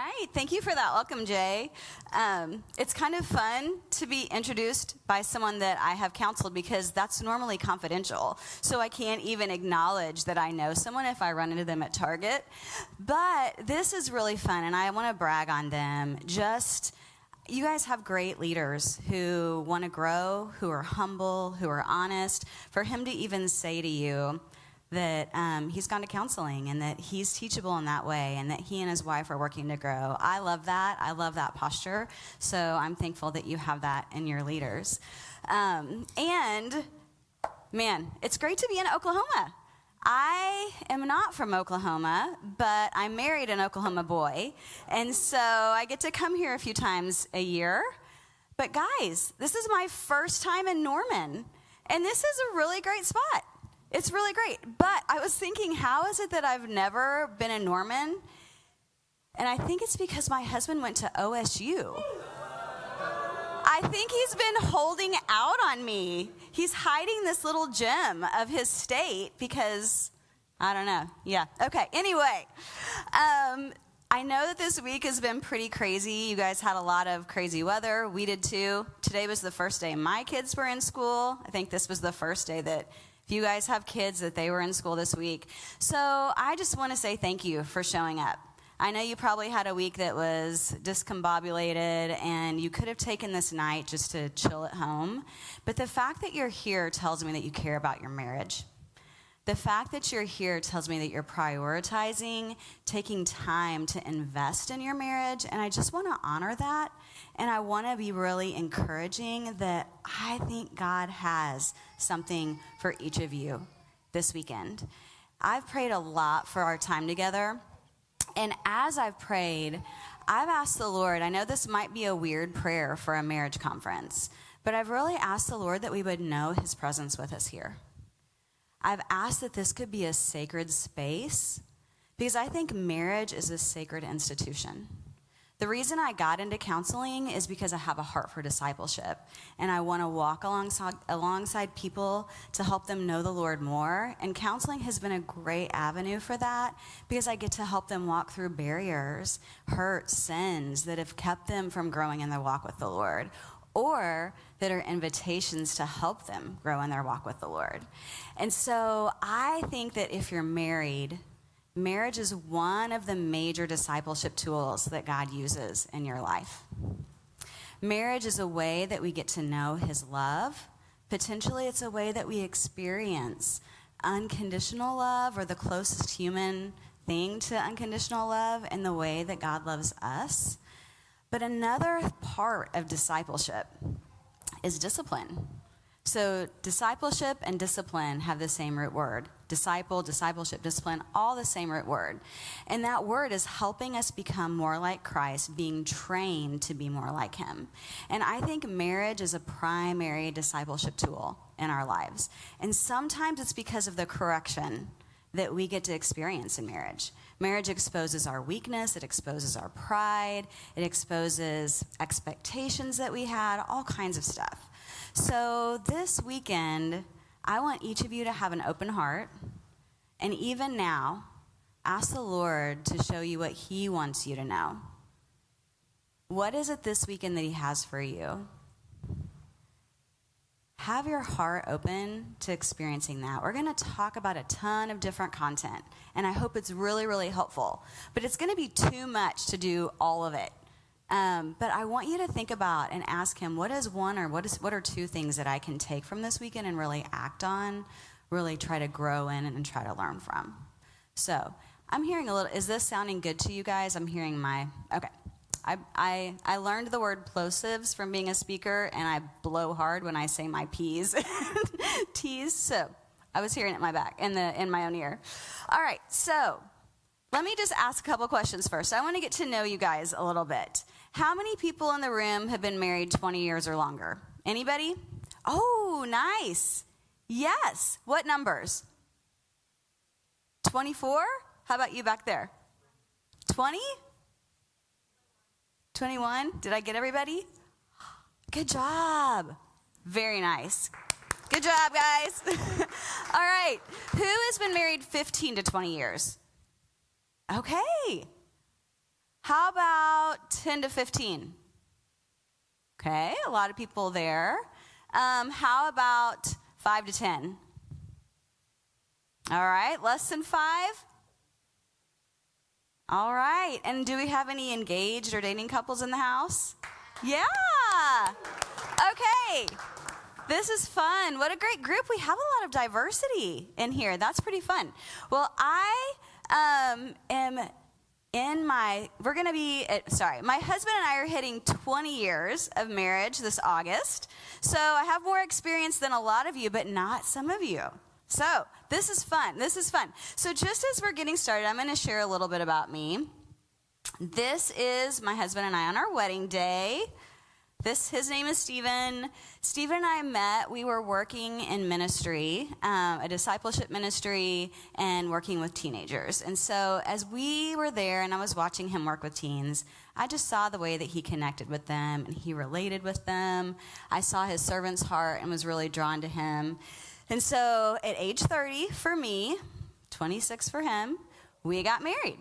right. Thank you for that. Welcome, Jay. It's kind of fun to be introduced by someone that I have counseled because that's normally confidential. So I can't even acknowledge that I know someone if I run into them at Target. But this is really fun, and I want to brag on them. You guys have great leaders who want to grow, who are humble, who are honest. For him to even say to you that he's gone to counseling and that he's teachable in that way and that he and his wife are working to grow. I love that. I love that posture. So I'm thankful that you have that in your leaders. And, man, it's great to be in Oklahoma. I am not from Oklahoma, but I married an Oklahoma boy. And so I get to come here a few times a year. But guys, this is my first time in Norman. And this is a really great spot. It's really great. But I was thinking, how is it that I've never been in Norman? And I think it's because my husband went to OSU. I think he's been holding out on me. He's hiding this little gem of his state because, I don't know. Yeah. Okay. Anyway, I know that this week has been pretty crazy. You guys had a lot of crazy weather. We did too. Today was the first day my kids were in school. I think this was the first day that if you guys have kids that they were in school this week. So I just want to say thank you for showing up. I know you probably had a week that was discombobulated and you could have taken this night just to chill at home. But the fact that you're here tells me that you care about your marriage. The fact that you're here tells me that you're prioritizing, taking time to invest in your marriage, and I just want to honor that, and I want to be really encouraging that I think God has something for each of you this weekend. I've prayed a lot for our time together, and as I've prayed, I've asked the Lord, I know this might be a weird prayer for a marriage conference, but I've really asked the Lord that we would know his presence with us here. I've asked that this could be a sacred space because I think marriage is a sacred institution. The reason I got into counseling is because I have a heart for discipleship, and I want to walk alongside people to help them know the Lord more, and counseling has been a great avenue for that because I get to help them walk through barriers, hurt, sins that have kept them from growing in their walk with the Lord, or that are invitations to help them grow in their walk with the Lord. And so I think that if you're married, marriage is one of the major discipleship tools that God uses in your life. Marriage is a way that we get to know his love. Potentially, it's a way that we experience unconditional love, or the closest human thing to unconditional love, in the way that God loves us. But another part of discipleship is discipline. So discipleship and discipline have the same root word. Disciple, discipleship, discipline, all the same root word. And that word is helping us become more like Christ, being trained to be more like him. And I think marriage is a primary discipleship tool in our lives. And sometimes it's because of the correction that we get to experience in marriage. Marriage exposes our weakness, it exposes our pride, it exposes expectations that we had, all kinds of stuff. So this weekend, I want each of you to have an open heart, and even now, ask the Lord to show you what he wants you to know. What is it this weekend that he has for you? Have your heart open to experiencing that. We're going to talk about a ton of different content, and I hope it's really, really helpful. But it's going to be too much to do all of it. But I want you to think about and ask him, what is one or what are two things that I can take from this weekend and really act on, really try to grow in and try to learn from. So I'm hearing a little, is this sounding good to you guys? I'm hearing okay. I learned the word plosives from being a speaker, and I blow hard when I say my P's and T's. So I was hearing it in my back, in my own ear. All right, so let me just ask a couple questions first. I want to get to know you guys a little bit. How many people in the room have been married 20 years or longer? Anybody? Oh, nice. Yes. What numbers? 24? How about you back there? 20? 21? Did I get everybody? Good job. Very nice. Good job, guys. All right. Who has been married 15 to 20 years? Okay. How about 10 to 15? Okay, a lot of people there. How about 5 to 10? All right, less than 5? All right, and do we have any engaged or dating couples in the house? Yeah. Okay. This is fun. What a great group. We have a lot of diversity in here. That's pretty fun. Well, I am in my husband and I are hitting 20 years of marriage this August. So I have more experience than a lot of you, but not some of you. So this is fun. This is fun. So just as we're getting started, I'm going to share a little bit about me. This is my husband and I on our wedding day. His name is Stephen. Stephen and I met. We were working in ministry, a discipleship ministry, and working with teenagers. And so as we were there and I was watching him work with teens, I just saw the way that he connected with them and he related with them. I saw his servant's heart and was really drawn to him. And so at age 30 for me, 26 for him, we got married.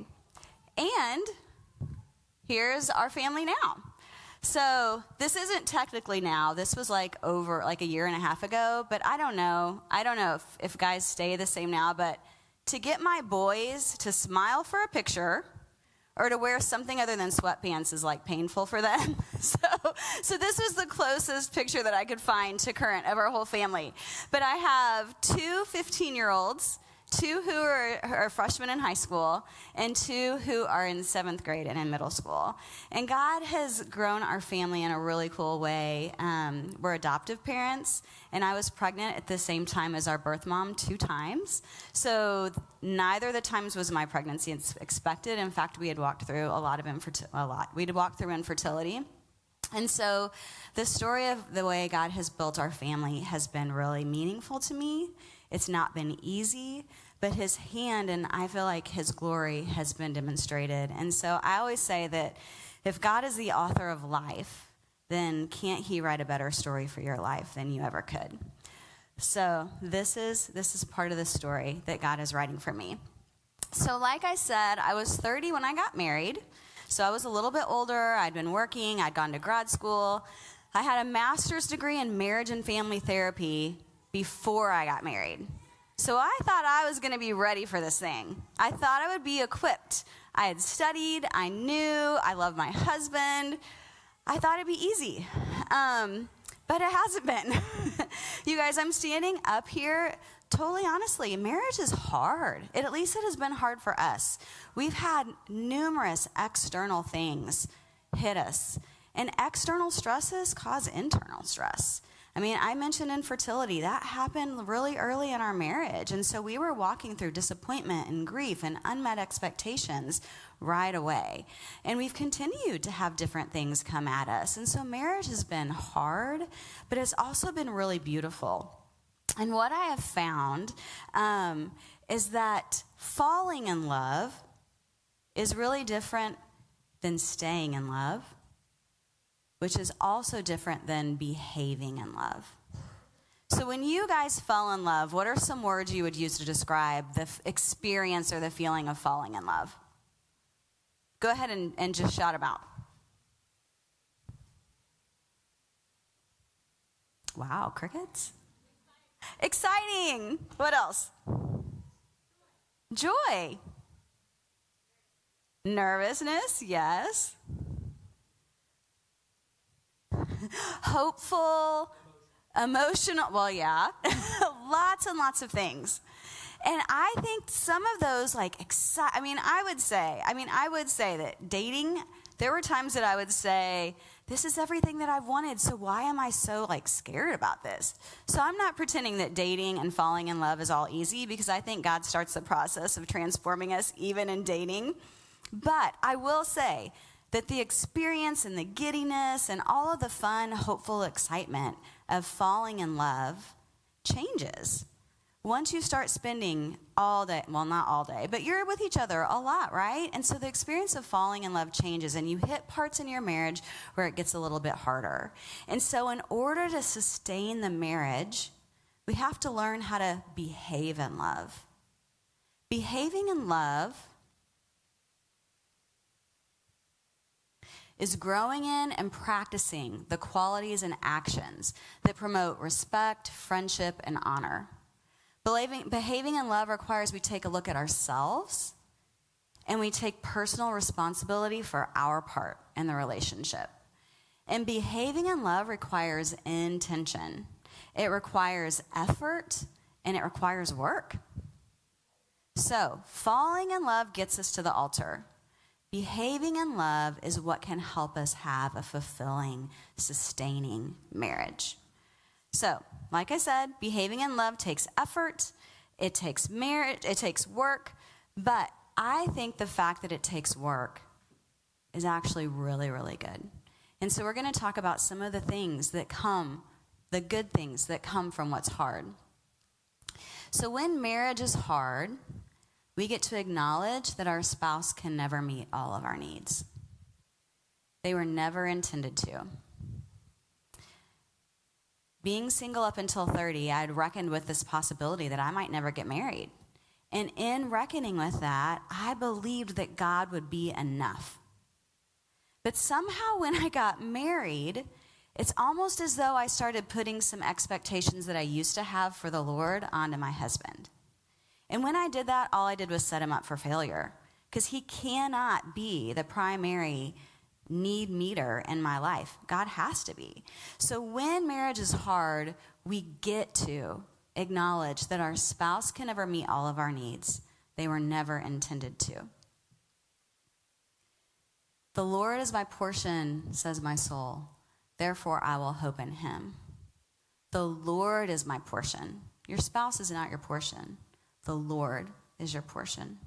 And here's our family now. So this isn't technically now. This was over a year and a half ago, but I don't know. I don't know if guys stay the same now, but to get my boys to smile for a picture or to wear something other than sweatpants is painful for them. So this was the closest picture that I could find to current of our whole family. But I have 2 15-year-olds, 2 who are freshmen in high school, and 2 who are in 7th grade and in middle school. And God has grown our family in a really cool way. We're adoptive parents, and I was pregnant at the same time as our birth mom 2 times. So neither of the times was my pregnancy expected. In fact, we had walked through We'd walked through infertility. And so the story of the way God has built our family has been really meaningful to me. It's not been easy, but his hand and I feel like his glory has been demonstrated. And so I always say that if God is the author of life, then can't he write a better story for your life than you ever could? So this is part of the story that God is writing for me. So like I said, I was 30 when I got married. So I was a little bit older. I'd been working. I'd gone to grad school. I had a master's degree in marriage and family therapy before I got married. So I thought I was going to be ready for this thing. I thought I would be equipped. I had studied. I knew. I love my husband. I thought it'd be easy. But it hasn't been. You guys, I'm standing up here. Totally honestly, marriage is hard. At least it has been hard for us. We've had numerous external things hit us. And external stresses cause internal stress. I mean, I mentioned infertility. That happened really early in our marriage. And so we were walking through disappointment and grief and unmet expectations right away. And we've continued to have different things come at us. And so marriage has been hard, but it's also been really beautiful. And what I have found is that falling in love is really different than staying in love, which is also different than behaving in love. So when you guys fell in love, what are some words you would use to describe the experience or the feeling of falling in love? Go ahead and just shout them out. Wow, crickets? Exciting. What else? Joy. Nervousness, yes. Hopeful, emotional, well, yeah. Lots and lots of things. And I think some of those, I would say that dating, there were times that I would say, this is everything that I've wanted, so why am I so, scared about this? So I'm not pretending that dating and falling in love is all easy, because I think God starts the process of transforming us even in dating. But I will say that the experience and the giddiness and all of the fun, hopeful excitement of falling in love changes. Once you start spending all day, well, not all day, but you're with each other a lot, right? And so the experience of falling in love changes, and you hit parts in your marriage where it gets a little bit harder. And so in order to sustain the marriage, we have to learn how to behave in love. Behaving in love is growing in and practicing the qualities and actions that promote respect, friendship, and honor. Behaving in love requires we take a look at ourselves and we take personal responsibility for our part in the relationship. And behaving in love requires intention. It requires effort and it requires work. So, falling in love gets us to the altar. Behaving in love is what can help us have a fulfilling, sustaining marriage. So, like I said, behaving in love takes effort, it takes marriage, it takes work, but I think the fact that it takes work is actually really, really good. And so we're going to talk about some of the things that come, the good things that come from what's hard. So when marriage is hard, we get to acknowledge that our spouse can never meet all of our needs. They were never intended to. Being single up until 30, I'd reckoned with this possibility that I might never get married. And in reckoning with that, I believed that God would be enough. But somehow when I got married, it's almost as though I started putting some expectations that I used to have for the Lord onto my husband. And when I did that, all I did was set him up for failure, because he cannot be the primary need meter in my life. God has to be. So when marriage is hard, we get to acknowledge that our spouse can never meet all of our needs. They were never intended to. The Lord is my portion, says my soul. Therefore, I will hope in him. The Lord is my portion. Your spouse is not your portion. The Lord is your portion.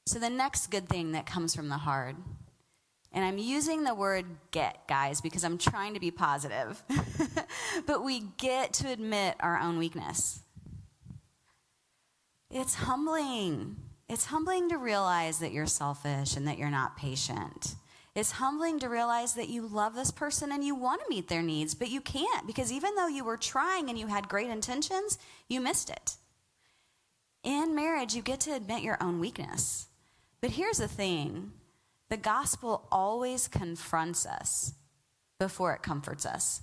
So the next good thing that comes from the hard, and I'm using the word get, guys, because I'm trying to be positive, but we get to admit our own weakness. It's humbling. It's humbling to realize that you're selfish and that you're not patient. It's humbling to realize that you love this person and you want to meet their needs, but you can't, because even though you were trying and you had great intentions, you missed it. In marriage, you get to admit your own weakness. But here's the thing. The gospel always confronts us before it comforts us.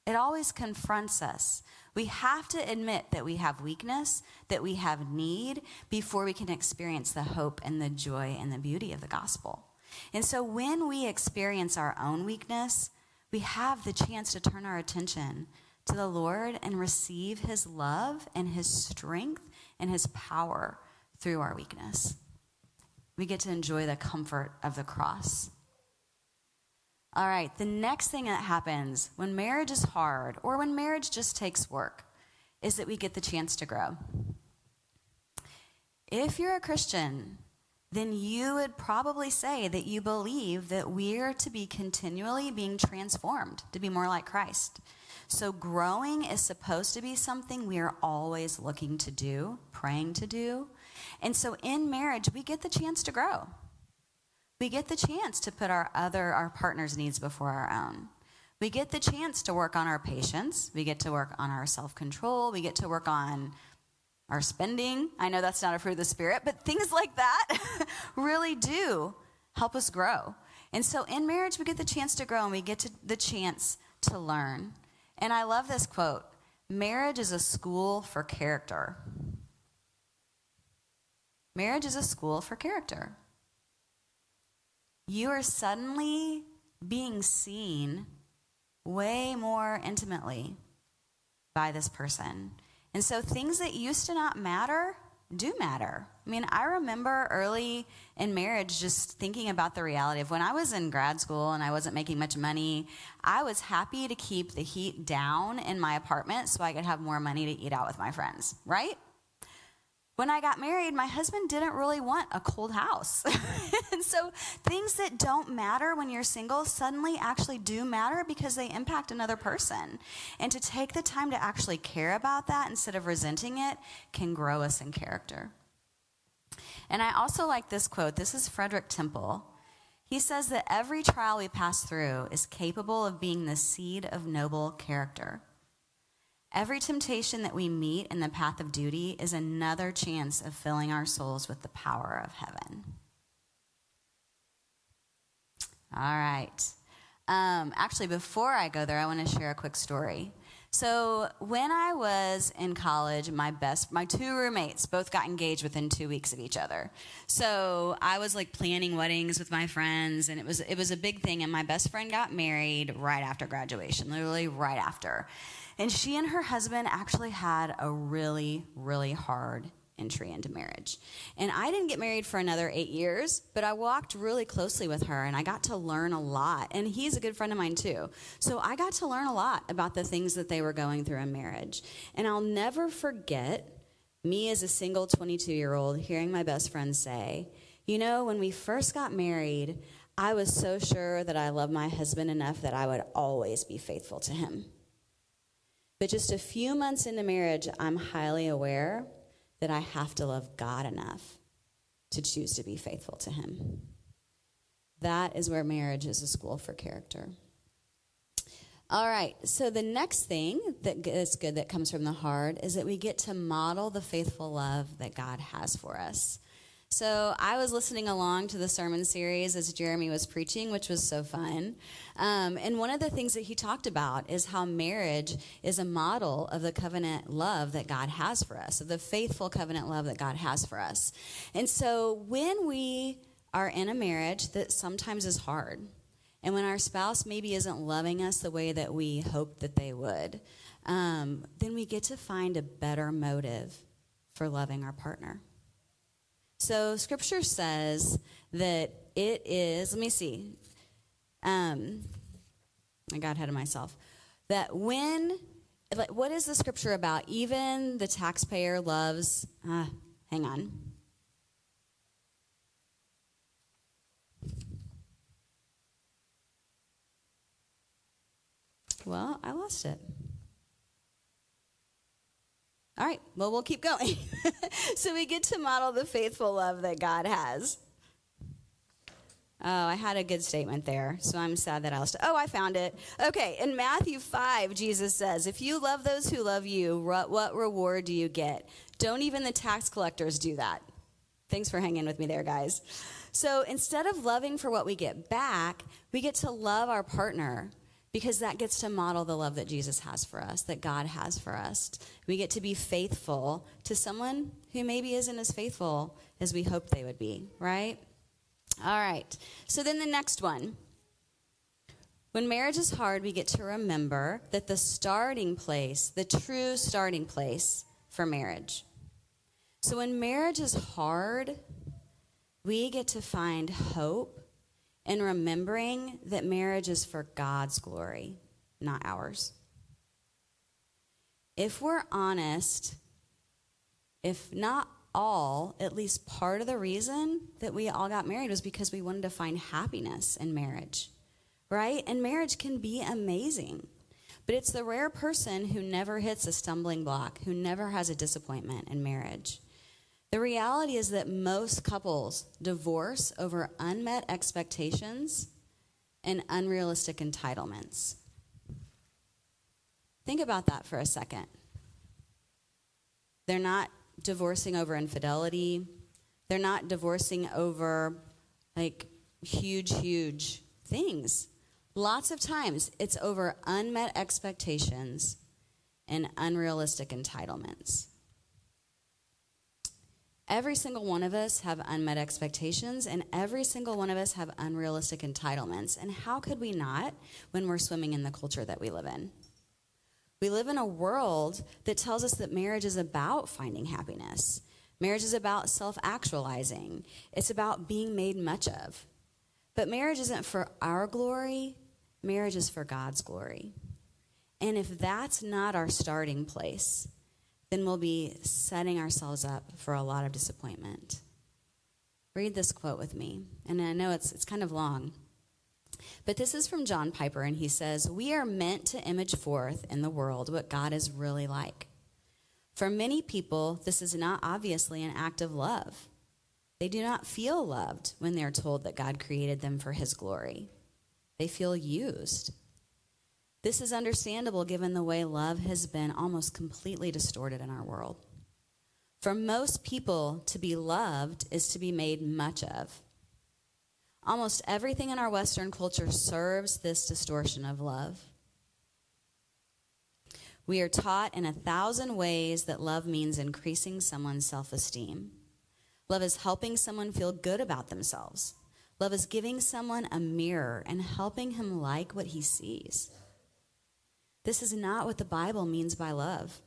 It always confronts us. We have to admit that we have weakness, that we have need, before we can experience the hope and the joy and the beauty of the gospel. And so when we experience our own weakness, we have the chance to turn our attention to the Lord and receive his love and his strength and his power through our weakness. We get to enjoy the comfort of the cross. All right, the next thing that happens when marriage is hard, or when marriage just takes work, is that we get the chance to grow. If you're a Christian, then you would probably say that you believe that we're to be continually being transformed to be more like Christ. So growing is supposed to be something we are always looking to do, praying to do. And so in marriage, we get the chance to grow. We get the chance to put our partner's needs before our own. We get the chance to work on our patience. We get to work on our self-control. We get to work on our spending. I know that's not a fruit of the Spirit, but things like that really do help us grow. And so in marriage, we get the chance to grow, and we get the chance to learn. And I love this quote: marriage is a school for character. Marriage is a school for character. You are suddenly being seen way more intimately by this person. And so things that used to not matter do matter. I mean, I remember early in marriage just thinking about the reality of when I was in grad school and I wasn't making much money, I was happy to keep the heat down in my apartment so I could have more money to eat out with my friends, right? When I got married, my husband didn't really want a cold house. And so things that don't matter when you're single suddenly actually do matter because they impact another person. And to take the time to actually care about that instead of resenting it can grow us in character. And I also like this quote. This is Frederick Temple. He says that every trial we pass through is capable of being the seed of noble character. Every temptation that we meet in the path of duty is another chance of filling our souls with the power of heaven. All right. Actually, before I go there, I want to share a quick story. So when I was in college, my two roommates both got engaged within 2 weeks of each other. So I was like planning weddings with my friends, and it was a big thing. And my best friend got married right after graduation, literally right after. And she and her husband actually had a really, really hard entry into marriage. And I didn't get married for another 8 years, but I walked really closely with her and I got to learn a lot. And he's a good friend of mine too. So I got to learn a lot about the things that they were going through in marriage. And I'll never forget me as a single 22-year-old hearing my best friend say, you know, when we first got married, I was so sure that I loved my husband enough that I would always be faithful to him. But just a few months into marriage, I'm highly aware that I have to love God enough to choose to be faithful to him. That is where marriage is a school for character. All right, so the next thing that is good that comes from the heart is that we get to model the faithful love that God has for us. So I was listening along to the sermon series as Jeremy was preaching, which was so fun. And one of the things that he talked about is how marriage is a model of the covenant love that God has for us, of the faithful covenant love that God has for us. And so when we are in a marriage that sometimes is hard, and when our spouse maybe isn't loving us the way that we hoped that they would, then we get to find a better motive for loving our partner. So scripture says that it is, let me see. I got ahead of myself. That when, like, what is the scripture about? Even the taxpayer loves, hang on. Well, I lost it. All right, well, we'll keep going. So we get to model the faithful love that God has. Oh, I had a good statement there, so I'm sad that I lost it. Oh, I found it. Okay, in Matthew 5, Jesus says, if you love those who love you, what reward do you get? Don't even the tax collectors do that. Thanks for hanging with me there, guys. So instead of loving for what we get back, we get to love our partner, because that gets to model the love that Jesus has for us, that God has for us. We get to be faithful to someone who maybe isn't as faithful as we hoped they would be, right? All right. So then the next one. When marriage is hard, we get to remember that the starting place, the true starting place for marriage. So when marriage is hard, we get to find hope and remembering that marriage is for God's glory, not ours. If we're honest, if not all, at least part of the reason that we all got married was because we wanted to find happiness in marriage, right? And marriage can be amazing, but it's the rare person who never hits a stumbling block, who never has a disappointment in marriage. The reality is that most couples divorce over unmet expectations and unrealistic entitlements. Think about that for a second. They're not divorcing over infidelity. They're not divorcing over like huge things. Lots of times it's over unmet expectations and unrealistic entitlements. Every single one of us have unmet expectations, and every single one of us have unrealistic entitlements. And how could we not when we're swimming in the culture that we live in? We live in a world that tells us that marriage is about finding happiness. Marriage is about self-actualizing. It's about being made much of. But marriage isn't for our glory. Marriage is for God's glory. And if that's not our starting place, then we'll be setting ourselves up for a lot of disappointment. Read this quote with me. And I know it's kind of long. But this is from John Piper, and he says, "We are meant to image forth in the world what God is really like. For many people, this is not obviously an act of love. They do not feel loved when they're told that God created them for his glory. They feel used. This is understandable given the way love has been almost completely distorted in our world. For most people, to be loved is to be made much of. Almost everything in our Western culture serves this distortion of love. We are taught in 1,000 ways that love means increasing someone's self-esteem. Love is helping someone feel good about themselves. Love is giving someone a mirror and helping him like what he sees. This is not what the Bible means by love.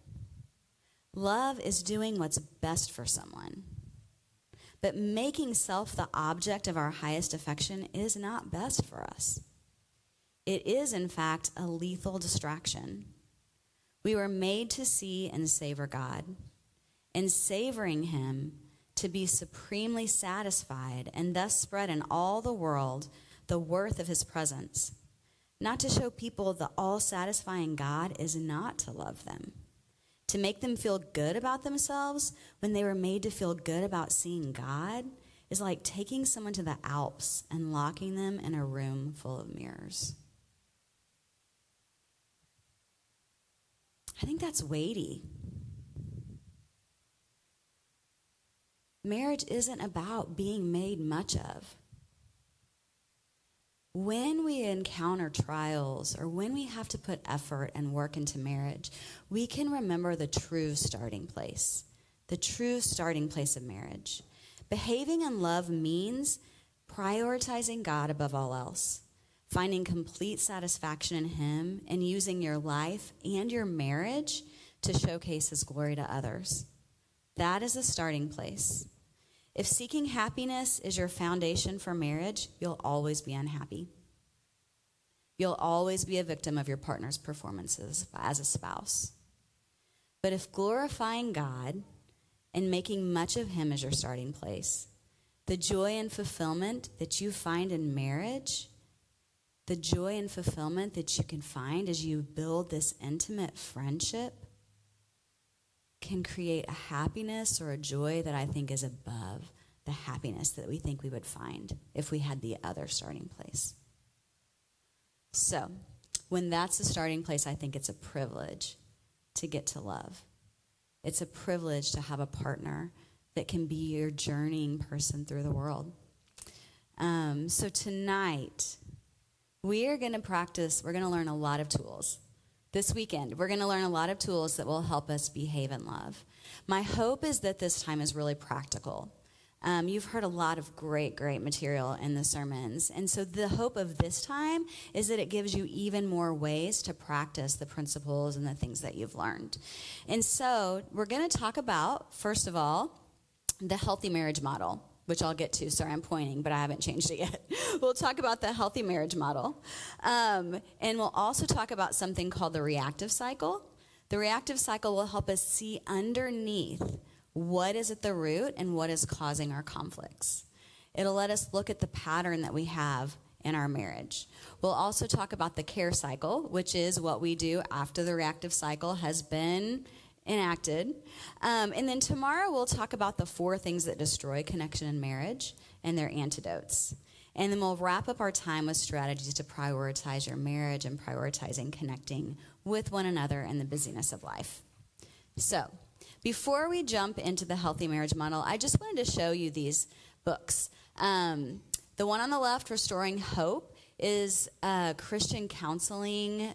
Love is doing what's best for someone. But making self the object of our highest affection is not best for us. It is, in fact, a lethal distraction. We were made to see and savor God, and savoring him to be supremely satisfied and thus spread in all the world the worth of his presence. Not to show people the all-satisfying God is not to love them. To make them feel good about themselves when they were made to feel good about seeing God is like taking someone to the Alps and locking them in a room full of mirrors. I think that's weighty. Marriage isn't about being made much of. When we encounter trials or when we have to put effort and work into marriage, we can remember the true starting place of marriage. Behaving in love means prioritizing God above all else, finding complete satisfaction in him, and using your life and your marriage to showcase his glory to others. That is the starting place. If seeking happiness is your foundation for marriage, you'll always be unhappy. You'll always be a victim of your partner's performances as a spouse. But if glorifying God and making much of him is your starting place, the joy and fulfillment that you find in marriage, the joy and fulfillment that you can find as you build this intimate friendship, can create a happiness or a joy that I think is above the happiness that we think we would find if we had the other starting place. So, when that's the starting place, I think it's a privilege to get to love. It's a privilege to have a partner that can be your journeying person through the world. So tonight, we're going to learn a lot of tools. This weekend, we're going to learn a lot of tools that will help us behave in love. My hope is that this time is really practical. You've heard a lot of great material in the sermons. And so the hope of this time is that it gives you even more ways to practice the principles and the things that you've learned. And so we're going to talk about, first of all, the healthy marriage model, which I'll get to. Sorry, I'm pointing, but I haven't changed it yet. We'll talk about the healthy marriage model. And we'll also talk about something called the reactive cycle. The reactive cycle will help us see underneath what is at the root and what is causing our conflicts. It'll let us look at the pattern that we have in our marriage. We'll also talk about the care cycle, which is what we do after the reactive cycle has been enacted. And then tomorrow we'll talk about the 4 things that destroy connection in marriage and their antidotes. And then we'll wrap up our time with strategies to prioritize your marriage and prioritizing connecting with one another in the busyness of life. So, before we jump into the healthy marriage model, I just wanted to show you these books. The one on the left, Restoring Hope, is a Christian counseling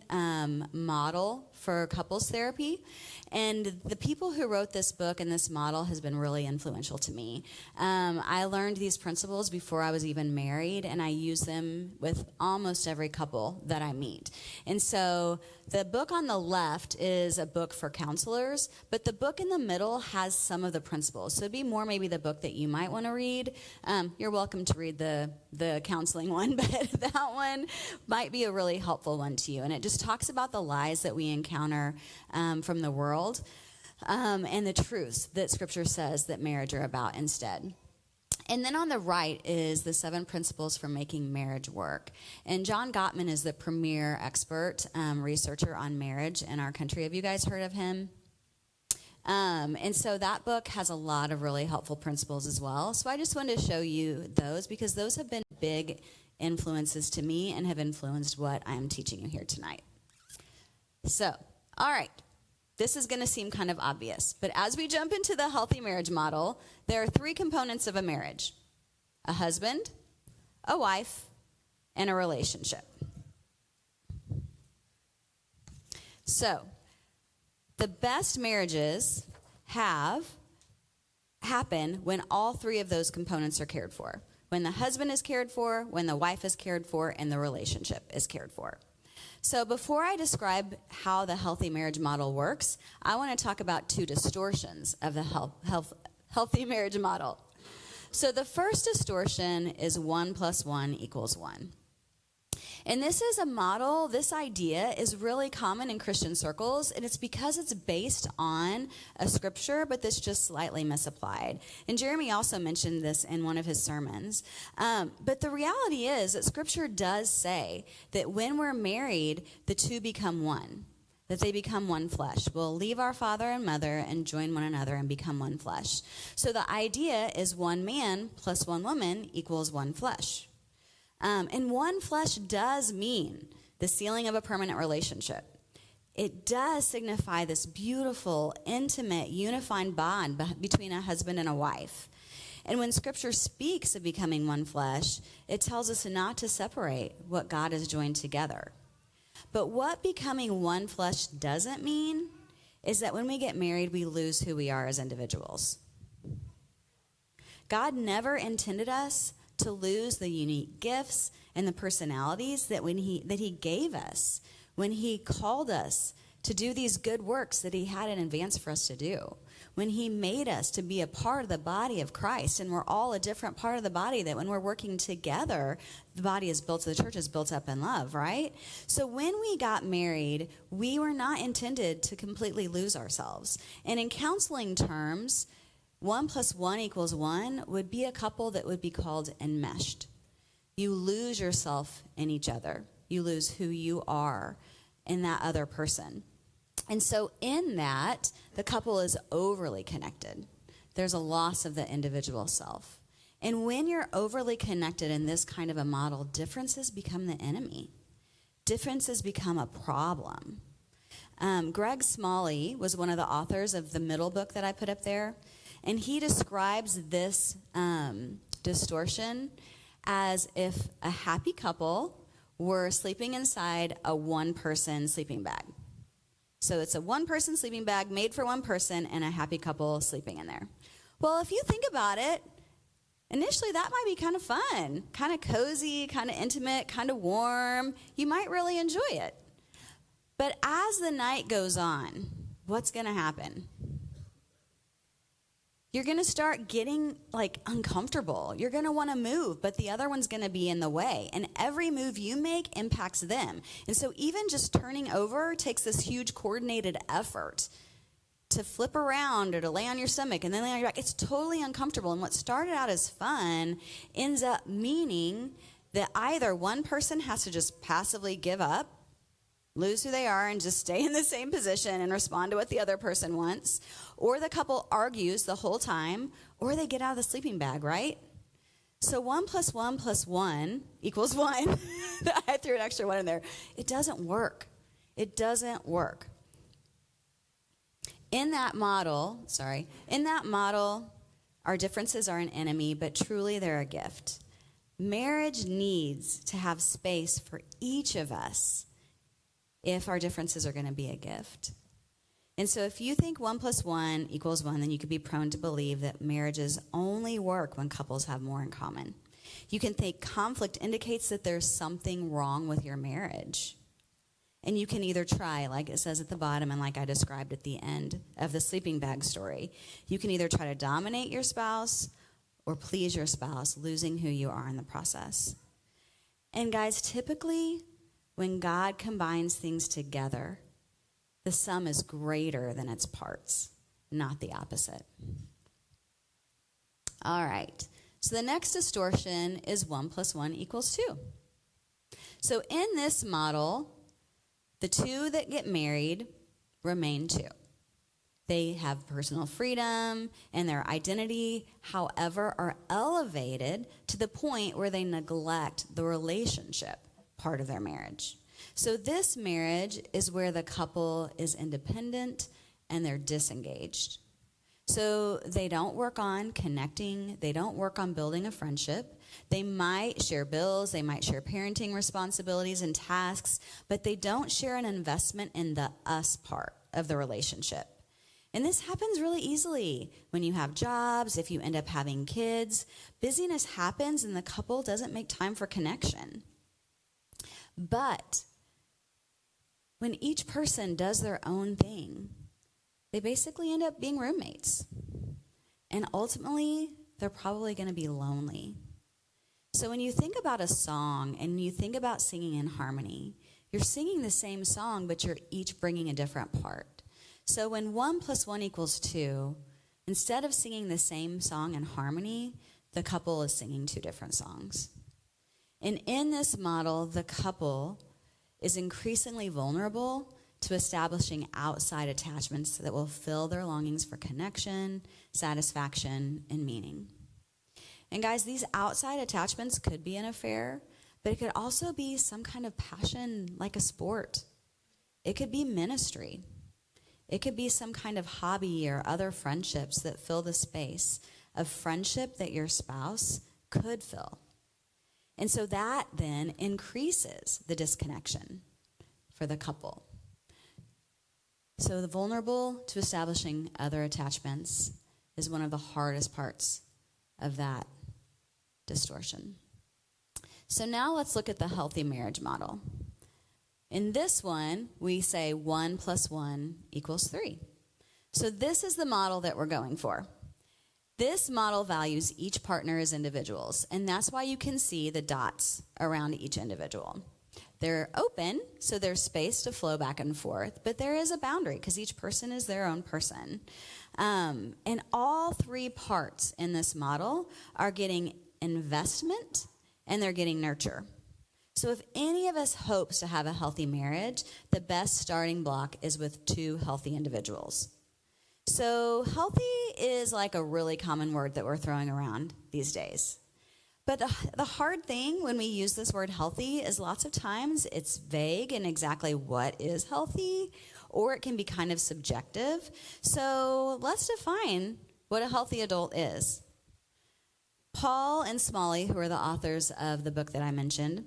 model for couples therapy. And the people who wrote this book and this model has been really influential to me. I learned these principles before I was even married, and I use them with almost every couple that I meet. And so the book on the left is a book for counselors, but the book in the middle has some of the principles. So it'd be more maybe the book that you might want to read. You're welcome to read the counseling one, but that one might be a really helpful one to you. And it just talks about the lies that we encounter from the world and the truths that Scripture says that marriage are about instead. And then on the right is the 7 principles for making marriage work. And John Gottman is the premier expert researcher on marriage in our country. Have you guys heard of him? And so that book has a lot of really helpful principles as well. So I just wanted to show you those because those have been big influences to me and have influenced what I am teaching you here tonight. So, all right. This is going to seem kind of obvious, but as we jump into the healthy marriage model, there are 3 components of a marriage: a husband, a wife, and a relationship. So, the best marriages happen when all three of those components are cared for. When the husband is cared for, when the wife is cared for, and the relationship is cared for. So before I describe how the healthy marriage model works, I want to talk about two distortions of the healthy marriage model. So the first distortion is 1 + 1 = 1. And this is a model, this idea is really common in Christian circles, and it's because it's based on a scripture, but that's just slightly misapplied. And Jeremy also mentioned this in one of his sermons. But the reality is that scripture does say that when we're married, the two become one, that they become one flesh. We'll leave our father and mother and join one another and become one flesh. So the idea is one man plus one woman equals one flesh. And one flesh does mean the sealing of a permanent relationship. It does signify this beautiful, intimate, unifying bond between a husband and a wife. And when Scripture speaks of becoming one flesh, it tells us not to separate what God has joined together. But what becoming one flesh doesn't mean is that when we get married, we lose who we are as individuals. God never intended us to lose the unique gifts and the personalities that he gave us when he called us to do these good works that he had in advance for us to do. When he made us to be a part of the body of Christ, and we're all a different part of the body, that when we're working together, the body is built, the church is built up in love, right? So when we got married, we were not intended to completely lose ourselves. And in counseling terms, 1 + 1 = 1 would be a couple that would be called enmeshed. You lose yourself in each other. You lose who you are in that other person. And so in that, the couple is overly connected. There's a loss of the individual self. And when you're overly connected in this kind of a model, differences become the enemy. Differences become a problem. Greg Smalley was one of the authors of the middle book that I put up there. And he describes this distortion as if a happy couple were sleeping inside a one-person sleeping bag. So it's a one-person sleeping bag made for one person and a happy couple sleeping in there. Well, if you think about it, initially that might be kind of fun, kind of cozy, kind of intimate, kind of warm. You might really enjoy it. But as the night goes on, what's going to happen? You're going to start getting uncomfortable. You're going to want to move, but the other one's going to be in the way. And every move you make impacts them. And so even just turning over takes this huge coordinated effort to flip around or to lay on your stomach and then lay on your back. It's totally uncomfortable. And what started out as fun ends up meaning that either one person has to just passively give up, lose who they are, and just stay in the same position and respond to what the other person wants, or the couple argues the whole time, or they get out of the sleeping bag, right? So 1 + 1 + 1 = 1. I threw an extra one in there. It doesn't work. It doesn't work. In that model, our differences are an enemy, but truly they're a gift. Marriage needs to have space for each of us if our differences are going to be a gift. And so if you think 1 + 1 = 1, then you could be prone to believe that marriages only work when couples have more in common. You can think conflict indicates that there's something wrong with your marriage. And you can either try, like it says at the bottom and like I described at the end of the sleeping bag story, you can either try to dominate your spouse or please your spouse, losing who you are in the process. And guys, typically, when God combines things together, the sum is greater than its parts, not the opposite. All right. So the next distortion is 1 + 1 = 2. So in this model, the two that get married remain two. They have personal freedom and their identity, however, are elevated to the point where they neglect the relationship part of their marriage. So this marriage is where the couple is independent and they're disengaged. So they don't work on connecting, they don't work on building a friendship, They might share bills, they might share parenting responsibilities and tasks, but they don't share an investment in the us part of the relationship. And this happens really easily when you have jobs, if you end up having kids. Busyness happens and the couple doesn't make time for connection. But when each person does their own thing, they basically end up being roommates. And ultimately, they're probably going to be lonely. So when you think about a song and you think about singing in harmony, you're singing the same song, but you're each bringing a different part. So when 1 + 1 = 2, instead of singing the same song in harmony, the couple is singing 2 different songs. And in this model, the couple is increasingly vulnerable to establishing outside attachments that will fill their longings for connection, satisfaction, and meaning. And guys, these outside attachments could be an affair, but it could also be some kind of passion like a sport. It could be ministry. It could be some kind of hobby or other friendships that fill the space of friendship that your spouse could fill. And so that then increases the disconnection for the couple. So the vulnerable to establishing other attachments is one of the hardest parts of that distortion. So now let's look at the healthy marriage model. In this one, we say 1 + 1 = 3. So this is the model that we're going for. This model values each partner as individuals, and that's why you can see the dots around each individual. They're open, so there's space to flow back and forth, but there is a boundary because each person is their own person. And all 3 parts in this model are getting investment and they're getting nurture. So if any of us hopes to have a healthy marriage, the best starting block is with 2 healthy individuals. So healthy is like a really common word that we're throwing around these days. But the hard thing when we use this word healthy is lots of times it's vague in exactly what is healthy, or it can be kind of subjective. So let's define what a healthy adult is. Paul and Smalley, who are the authors of the book that I mentioned,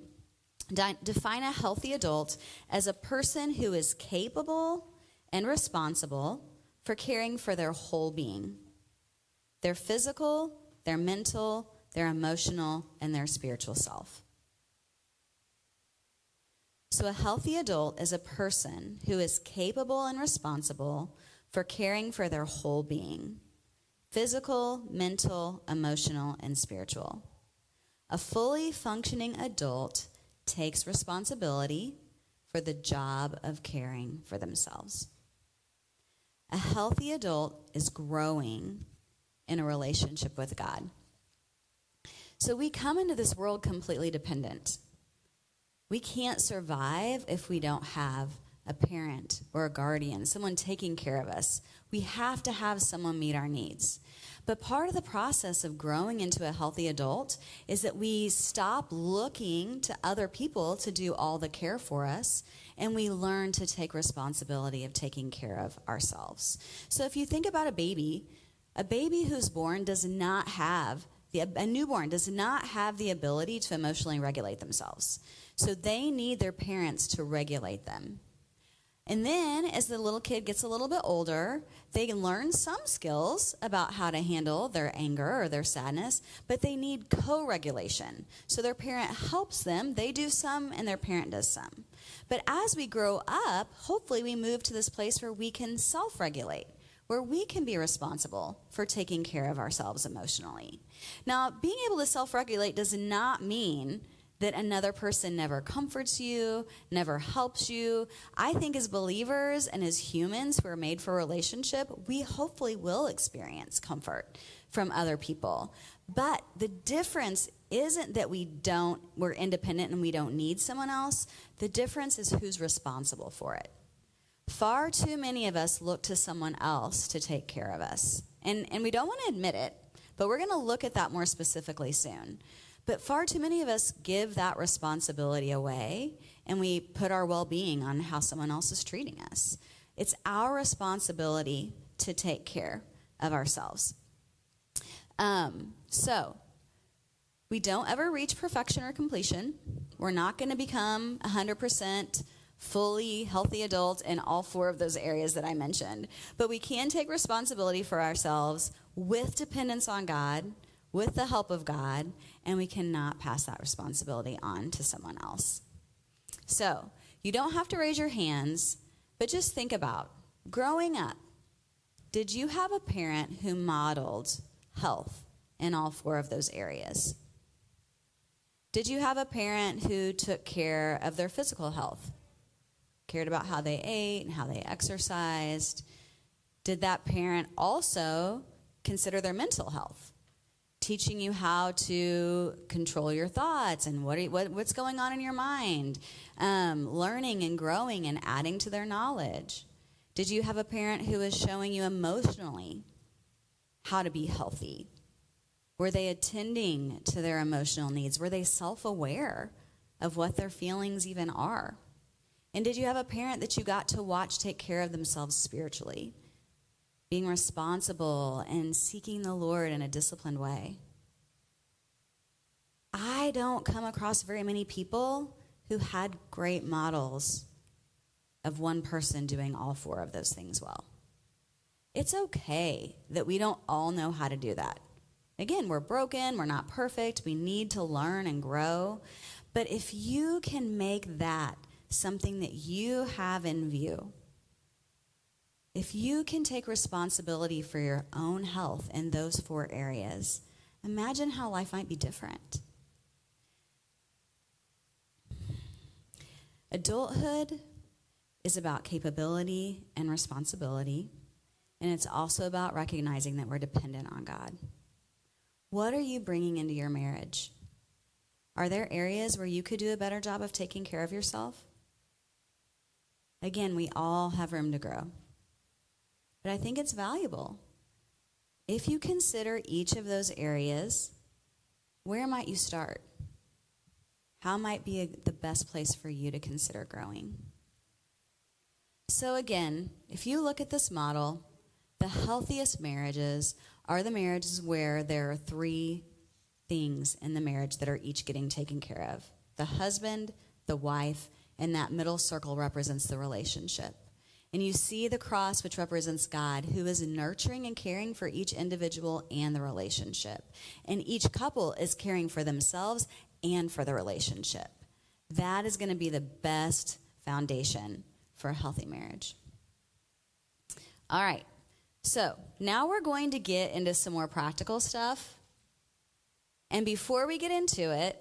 define a healthy adult as a person who is capable and responsible for caring for their whole being, their physical, their mental, their emotional, and their spiritual self. So a healthy adult is a person who is capable and responsible for caring for their whole being, physical, mental, emotional, and spiritual. A fully functioning adult takes responsibility for the job of caring for themselves. A healthy adult is growing in a relationship with God. So we come into this world completely dependent. We can't survive if we don't have a parent or a guardian, someone taking care of us. We have to have someone meet our needs. But part of the process of growing into a healthy adult is that we stop looking to other people to do all the care for us, and we learn to take responsibility of taking care of ourselves. So if you think about a baby who's born does not have, a newborn does not have the ability to emotionally regulate themselves. So they need their parents to regulate them. And then as the little kid gets a little bit older, they can learn some skills about how to handle their anger or their sadness, but they need co-regulation. So their parent helps them, they do some, and their parent does some. But as we grow up, hopefully we move to this place where we can self-regulate, where we can be responsible for taking care of ourselves emotionally. Now, being able to self-regulate does not mean that another person never comforts you, never helps you. I think as believers and as humans who are made for relationship, we hopefully will experience comfort from other people. But the difference isn't that we're independent and we don't need someone else. The difference is who's responsible for it. Far too many of us look to someone else to take care of us. And we don't want to admit it, but we're going to look at that more specifically soon. But far too many of us give that responsibility away, and we put our well-being on how someone else is treating us. It's our responsibility to take care of ourselves. So We don't ever reach perfection or completion. We're not going to become 100% fully healthy adults in all 4 of those areas that I mentioned. But we can take responsibility for ourselves with dependence on God, with the help of God, and we cannot pass that responsibility on to someone else. So, you don't have to raise your hands, but just think about, growing up, did you have a parent who modeled health in all 4 of those areas? Did you have a parent who took care of their physical health? Cared about how they ate and how they exercised? Did that parent also consider their mental health? Teaching you how to control your thoughts and what's going on in your mind, learning and growing and adding to their knowledge. Did you have a parent who was showing you emotionally how to be healthy? Were they attending to their emotional needs? Were they self-aware of what their feelings even are? And did you have a parent that you got to watch take care of themselves spiritually, being responsible and seeking the Lord in a disciplined way? I don't come across very many people who had great models of one person doing all 4 of those things well. It's okay that we don't all know how to do that. Again, we're broken, we're not perfect, we need to learn and grow. But if you can make that something that you have in view, if you can take responsibility for your own health in those 4 areas, imagine how life might be different. Adulthood is about capability and responsibility, and it's also about recognizing that we're dependent on God. What are you bringing into your marriage? Are there areas where you could do a better job of taking care of yourself? Again, we all have room to grow. But I think it's valuable. If you consider each of those areas, where might you start? How might be the best place for you to consider growing? So again, if you look at this model, the healthiest marriages are the marriages where there are 3 things in the marriage that are each getting taken care of. The husband, the wife, and that middle circle represents the relationship. And you see the cross, which represents God, who is nurturing and caring for each individual and the relationship. And each couple is caring for themselves and for the relationship. That is going to be the best foundation for a healthy marriage. All right. So now we're going to get into some more practical stuff. And before we get into it,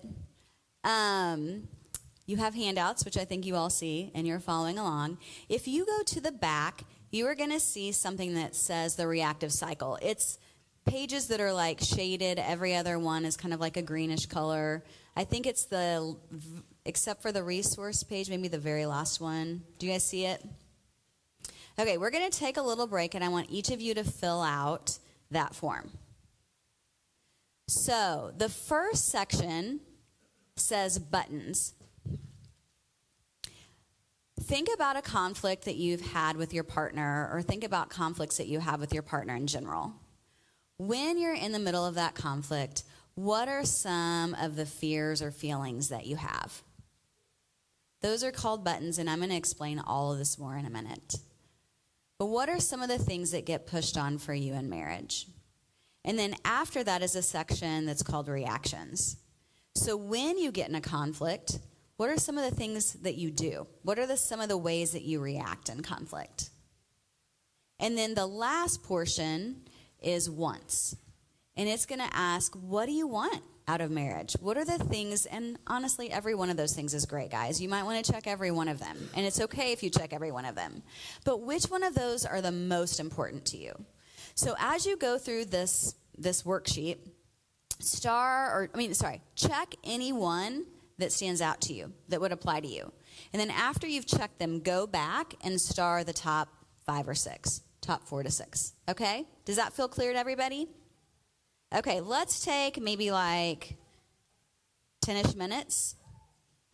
you have handouts, which I think you all see, and you're following along. If you go to the back, you are going to see something that says the reactive cycle. It's pages that are like shaded. Every other one is kind of like a greenish color. I think it's except for the resource page, maybe the very last one. Do you guys see it? Okay, we're going to take a little break, and I want each of you to fill out that form. So the first section says buttons. Think about a conflict that you've had with your partner, or think about conflicts that you have with your partner in general. When you're in the middle of that conflict, what are some of the fears or feelings that you have? Those are called buttons, and I'm going to explain all of this more in a minute. But what are some of the things that get pushed on for you in marriage? And then after that is a section that's called reactions. So when you get in a conflict, what are some of the things that you do? What are some of the ways that you react in conflict? And then the last portion is wants. And it's going to ask, what do you want out of marriage? What are the things, and honestly, every one of those things is great, guys. You might want to check every one of them. And it's okay if you check every one of them. But which one of those are the most important to you? So as you go through this worksheet, check any one that stands out to you, that would apply to you. And then after you've checked them, go back and star the top 5 or 6, top 4 to 6. Okay? Does that feel clear to everybody? Okay, let's take maybe like 10-ish minutes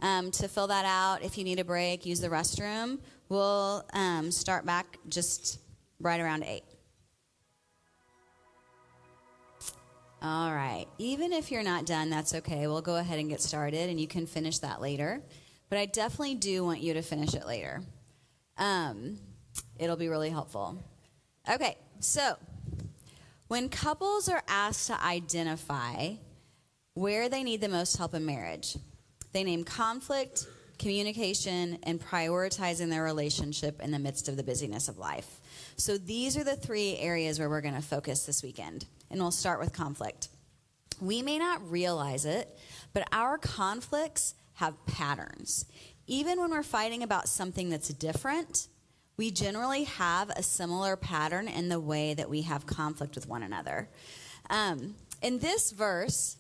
to fill that out. If you need a break, use the restroom. We'll start back just right around 8. All right. Even if you're not done, that's okay. We'll go ahead and get started, and you can finish that later. But I definitely do want you to finish it later. It'll be really helpful. Okay, so when couples are asked to identify where they need the most help in marriage, they name conflict, communication, and prioritizing their relationship in the midst of the busyness of life. So these are the 3 areas where we're going to focus this weekend. And we'll start with conflict. We may not realize it, but our conflicts have patterns. Even when we're fighting about something that's different, we generally have a similar pattern in the way that we have conflict with one another. And this verse,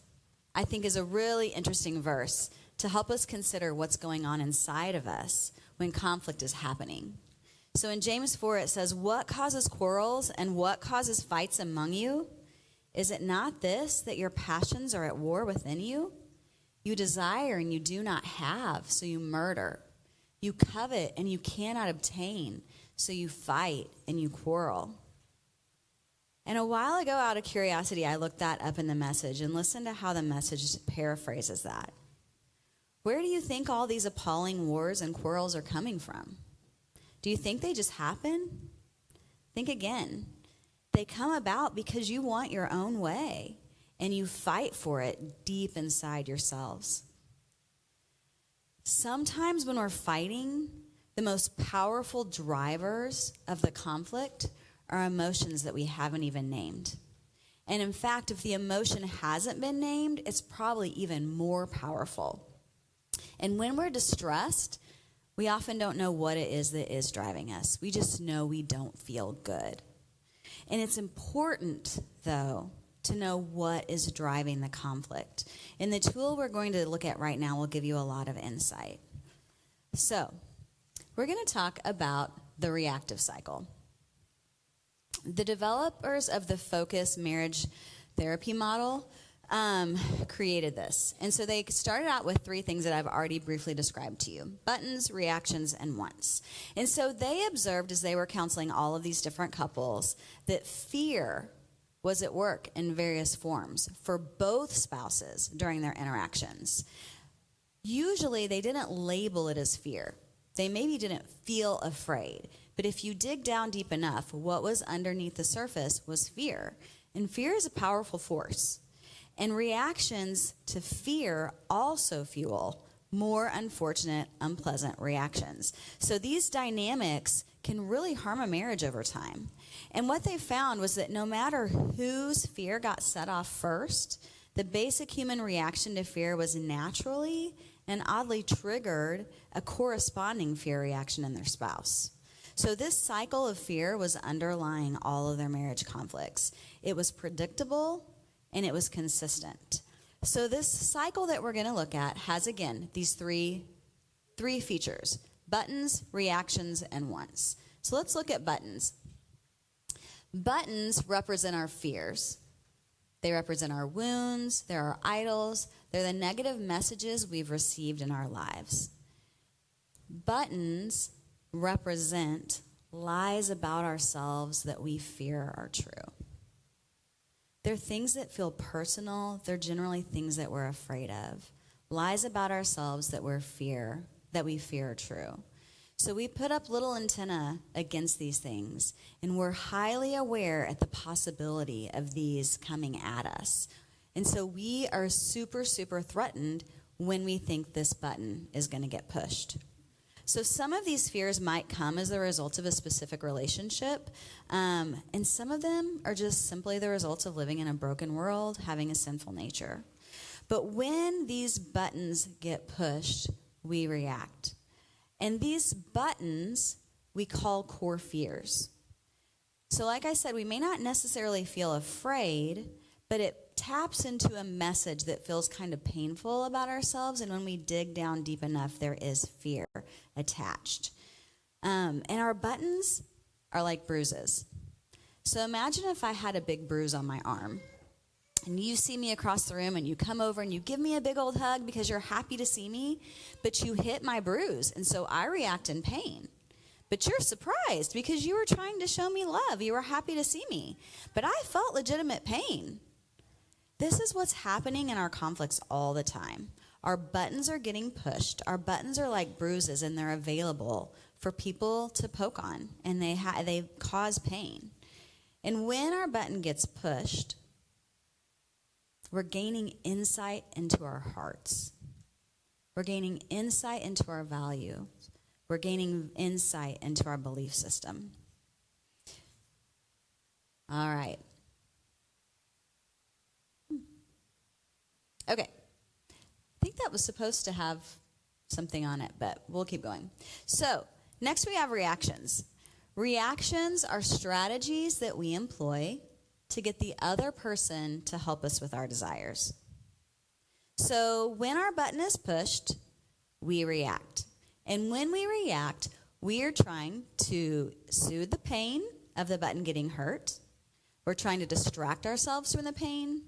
I think, is a really interesting verse to help us consider what's going on inside of us when conflict is happening. So in James 4, it says, "What causes quarrels and what causes fights among you? Is it not this, that your passions are at war within you? You desire and you do not have, so you murder. You covet and you cannot obtain, so you fight and you quarrel." And a while ago, out of curiosity, I looked that up in the Message and listened to how the Message paraphrases that. Where do you think all these appalling wars and quarrels are coming from? Do you think they just happen? Think again. They come about because you want your own way, and you fight for it deep inside yourselves. Sometimes when we're fighting, the most powerful drivers of the conflict are emotions that we haven't even named. And in fact, if the emotion hasn't been named, it's probably even more powerful. And when we're distressed, we often don't know what it is that is driving us. We just know we don't feel good. And it's important, though, to know what is driving the conflict. And the tool we're going to look at right now will give you a lot of insight. So, we're going to talk about the reactive cycle. The developers of the Focus marriage therapy model created this. And so they started out with 3 things that I've already briefly described to you: buttons, reactions, and wants. And so they observed, as they were counseling all of these different couples, that fear was at work in various forms for both spouses during their interactions. Usually they didn't label it as fear. They maybe didn't feel afraid. But if you dig down deep enough, what was underneath the surface was fear. And fear is a powerful force. And reactions to fear also fuel more unfortunate, unpleasant reactions. So these dynamics can really harm a marriage over time. And what they found was that no matter whose fear got set off first, the basic human reaction to fear was naturally and oddly triggered a corresponding fear reaction in their spouse. So this cycle of fear was underlying all of their marriage conflicts. It was predictable and it was consistent. So this cycle that we're going to look at has, again, these three features: buttons, reactions, and wants. So let's look at buttons. Buttons represent our fears. They represent our wounds. They're our idols. They're the negative messages we've received in our lives. Buttons represent lies about ourselves that we fear are true. They're things that feel personal. They're generally things that we're afraid of. Lies about ourselves that we fear are true. So we put up little antenna against these things, and we're highly aware at the possibility of these coming at us. And so we are super, super threatened when we think this button is going to get pushed. So some of these fears might come as a result of a specific relationship, and some of them are just simply the result of living in a broken world, having a sinful nature. But when these buttons get pushed, we react. And these buttons we call core fears. So like I said, we may not necessarily feel afraid, but it taps into a message that feels kind of painful about ourselves, and when we dig down deep enough, there is fear attached. And our buttons are like bruises. So imagine if I had a big bruise on my arm, and you see me across the room, and you come over and you give me a big old hug because you're happy to see me, but you hit my bruise, and so I react in pain. But you're surprised because you were trying to show me love. You were happy to see me. But I felt legitimate pain. this is what's happening in our conflicts all the time. Our buttons are getting pushed. Our buttons are like bruises, and they're available for people to poke on, and they cause pain. And when our button gets pushed, we're gaining insight into our hearts. We're gaining insight into our value. We're gaining insight into our belief system. All right. Okay. I think that was supposed to have something on it, but we'll keep going. So, next we have reactions. Reactions are strategies that we employ to get the other person to help us with our desires. So, when our button is pushed, we react. And when we react, we are trying to soothe the pain of the button getting hurt. We're trying to distract ourselves from the pain.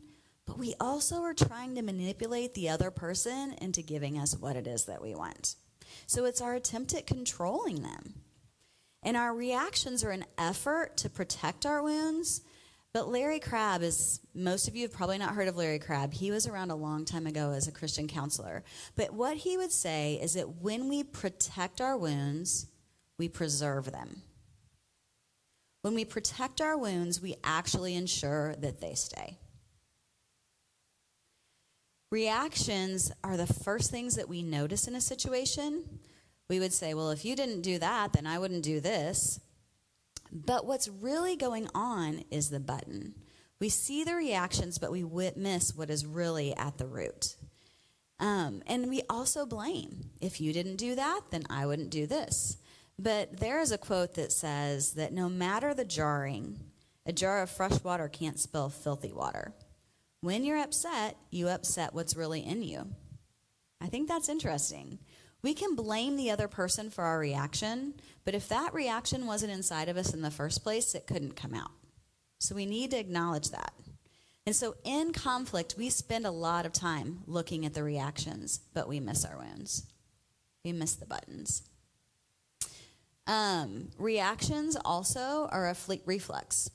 But we also are trying to manipulate the other person into giving us what it is that we want. So it's our attempt at controlling them. And our reactions are an effort to protect our wounds. But Larry Crabb most of you have probably not heard of Larry Crabb. He was around a long time ago as a Christian counselor. But what he would say is that when we protect our wounds, we preserve them. When we protect our wounds, we actually ensure that they stay. Reactions are the first things that we notice in a situation. We would say, well, if you didn't do that, then I wouldn't do this. But what's really going on is the button. We see the reactions, but we miss what is really at the root. And we also blame. If you didn't do that, then I wouldn't do this. But there is a quote that says that no matter the jarring, a jar of fresh water can't spill filthy water. When you're upset, you upset what's really in you. I think that's interesting. We can blame the other person for our reaction, but if that reaction wasn't inside of us in the first place, it couldn't come out. So we need to acknowledge that. And so in conflict, we spend a lot of time looking at the reactions, but we miss our wounds. We miss the buttons. Reactions also are a reflex.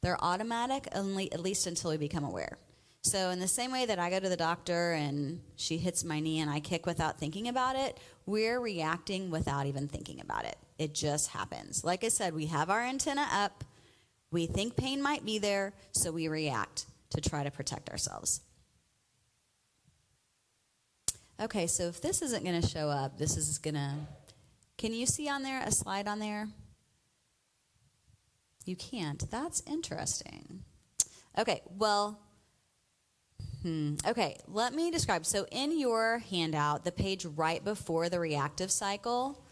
They're automatic, at least until we become aware. So in the same way that I go to the doctor and she hits my knee and I kick without thinking about it, we're reacting without even thinking about it. It just happens. Like I said, we have our antenna up. We think pain might be there, so we react to try to protect ourselves. Okay, so if this isn't going to show up, this is going to... Can you see on there a slide on there? You can't. That's interesting. Okay, well... Okay, let me describe. So in your handout, the page right before the reactive cycle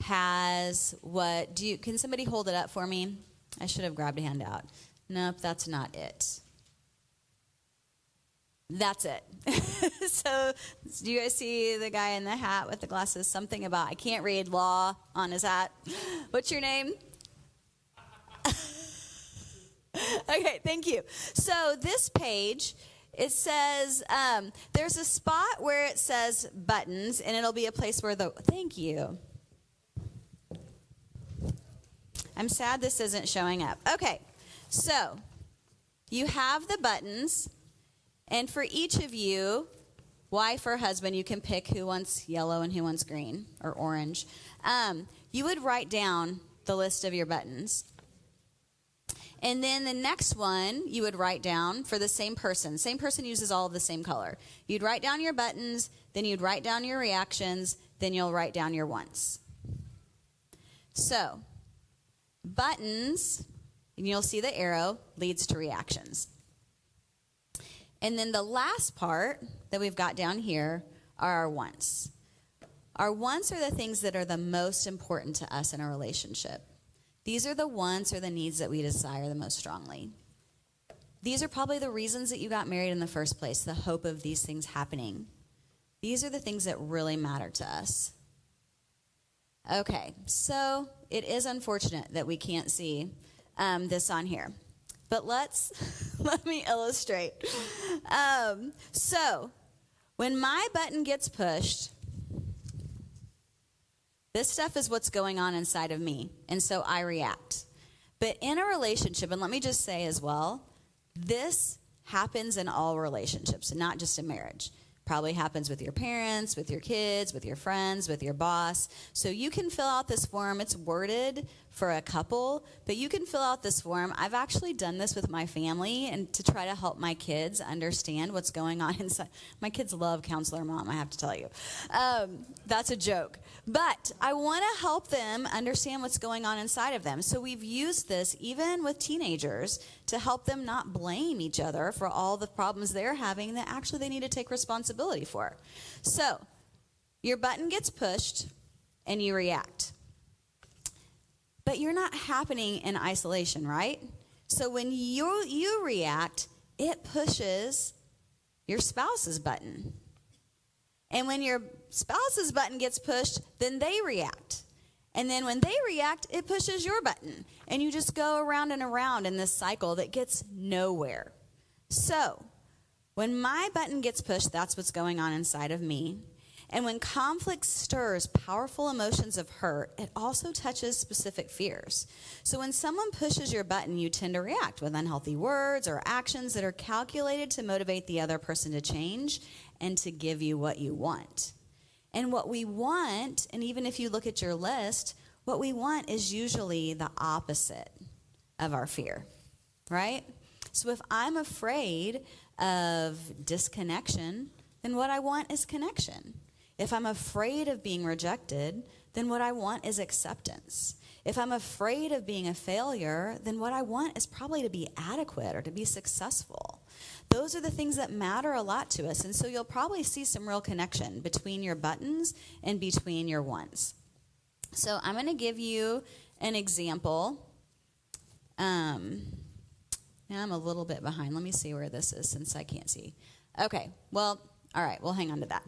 has can somebody hold it up for me? I should have grabbed a handout. Nope, that's not it. That's it. So do you guys see the guy in the hat with the glasses? Something about, I can't read, law on his hat. What's your name? Okay, thank you. So this page... It says, there's a spot where it says buttons, and it'll be a place where thank you. I'm sad this isn't showing up. Okay, so you have the buttons, and for each of you, wife or husband, you can pick who wants yellow and who wants green or orange. You would write down the list of your buttons. And then the next one you would write down for the same person. Same person uses all of the same color. You'd write down your buttons, then you'd write down your reactions, then you'll write down your wants. So, buttons, and you'll see the arrow, leads to reactions. And then the last part that we've got down here are our wants. Our wants are the things that are the most important to us in a relationship. These are the wants or the needs that we desire the most strongly. These are probably the reasons that you got married in the first place, the hope of these things happening. These are the things that really matter to us. Okay, so it is unfortunate that we can't see this on here. But let me illustrate. So when my button gets pushed, this stuff is what's going on inside of me, and so I react. But in a relationship, and let me just say as well, this happens in all relationships, not just in marriage. Probably happens with your parents, with your kids, with your friends, with your boss. So you can fill out this form. It's worded for a couple, but you can fill out this form. I've actually done this with my family and to try to help my kids understand what's going on inside. My kids love Counselor Mom, I have to tell you. That's a joke. But I want to help them understand what's going on inside of them. So we've used this even with teenagers to help them not blame each other for all the problems they're having that actually they need to take responsibility for. So your button gets pushed and you react. But you're not happening in isolation, right? So when you react, it pushes your spouse's button. And when your spouse's button gets pushed, then they react. And then when they react, it pushes your button. And you just go around and around in this cycle that gets nowhere. So when my button gets pushed, that's what's going on inside of me. And when conflict stirs powerful emotions of hurt, it also touches specific fears. So when someone pushes your button, you tend to react with unhealthy words or actions that are calculated to motivate the other person to change and to give you what you want. And what we want, and even if you look at your list, what we want is usually the opposite of our fear, right? So if I'm afraid of disconnection, then what I want is connection. If I'm afraid of being rejected, then what I want is acceptance. If I'm afraid of being a failure, then what I want is probably to be adequate or to be successful. Those are the things that matter a lot to us. And so you'll probably see some real connection between your buttons and between your wants. So I'm going to give you an example. Now I'm a little bit behind. Let me see where this is since I can't see. Okay, well, all right, we'll hang on to that.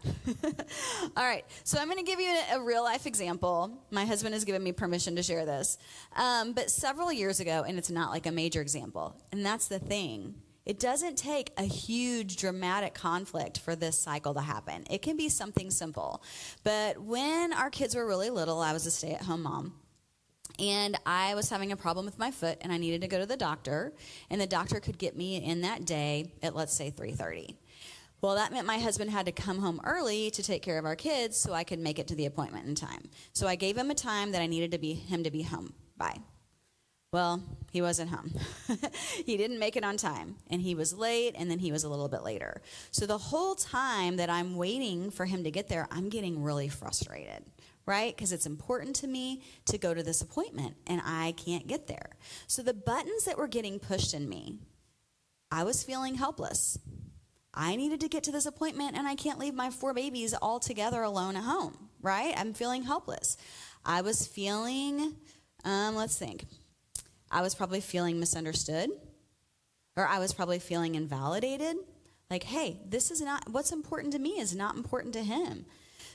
All right, so I'm going to give you a real-life example. My husband has given me permission to share this. But several years ago, and it's not like a major example, and that's the thing. It doesn't take a huge, dramatic conflict for this cycle to happen. It can be something simple. But when our kids were really little, I was a stay-at-home mom. And I was having a problem with my foot, and I needed to go to the doctor. And the doctor could get me in that day at, let's say, 3:30. Well, that meant my husband had to come home early to take care of our kids so I could make it to the appointment in time. So I gave him a time that I needed him to be home by. Well, he wasn't home. He didn't make it on time, and he was late, and then he was a little bit later. So the whole time that I'm waiting for him to get there, I'm getting really frustrated, right? Because it's important to me to go to this appointment, and I can't get there. So the buttons that were getting pushed in me, I was feeling helpless. I needed to get to this appointment, and I can't leave my 4 babies all together alone at home, right? I'm feeling helpless. I was feeling, let's think. I was probably feeling misunderstood, or I was probably feeling invalidated. Like, hey, this is not, what's important to me is not important to him.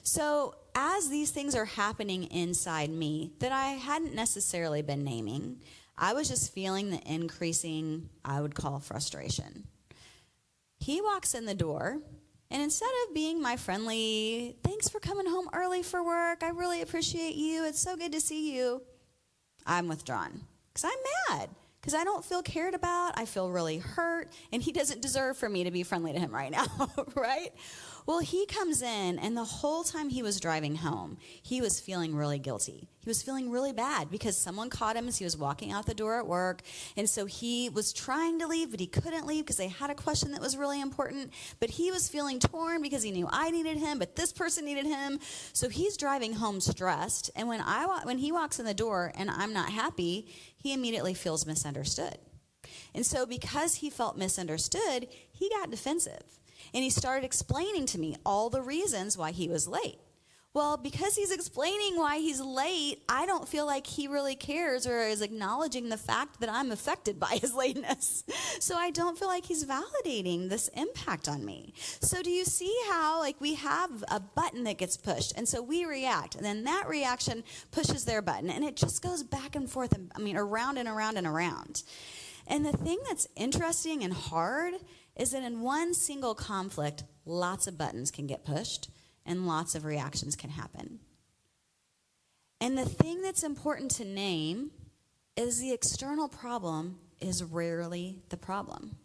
So as these things are happening inside me that I hadn't necessarily been naming, I was just feeling the increasing, I would call, frustration. He walks in the door, and instead of being my friendly, thanks for coming home early for work, I really appreciate you, it's so good to see you, I'm withdrawn. Because I'm mad, because I don't feel cared about, I feel really hurt, and he doesn't deserve for me to be friendly to him right now, right? Well, he comes in, and the whole time he was driving home, he was feeling really guilty. He was feeling really bad because someone caught him as he was walking out the door at work, and so he was trying to leave, but he couldn't leave because they had a question that was really important, but he was feeling torn because he knew I needed him, but this person needed him, so he's driving home stressed, and when he walks in the door and I'm not happy, he immediately feels misunderstood. And so because he felt misunderstood, he got defensive. And he started explaining to me all the reasons why he was late. Well, because he's explaining why he's late, I don't feel like he really cares or is acknowledging the fact that I'm affected by his lateness. So I don't feel like he's validating this impact on me. So do you see how, like, we have a button that gets pushed, and so we react, and then that reaction pushes their button, and it just goes back and forth, around and around and around. And the thing that's interesting and hard is that in one single conflict, lots of buttons can get pushed and lots of reactions can happen. And the thing that's important to name is the external problem is rarely the problem.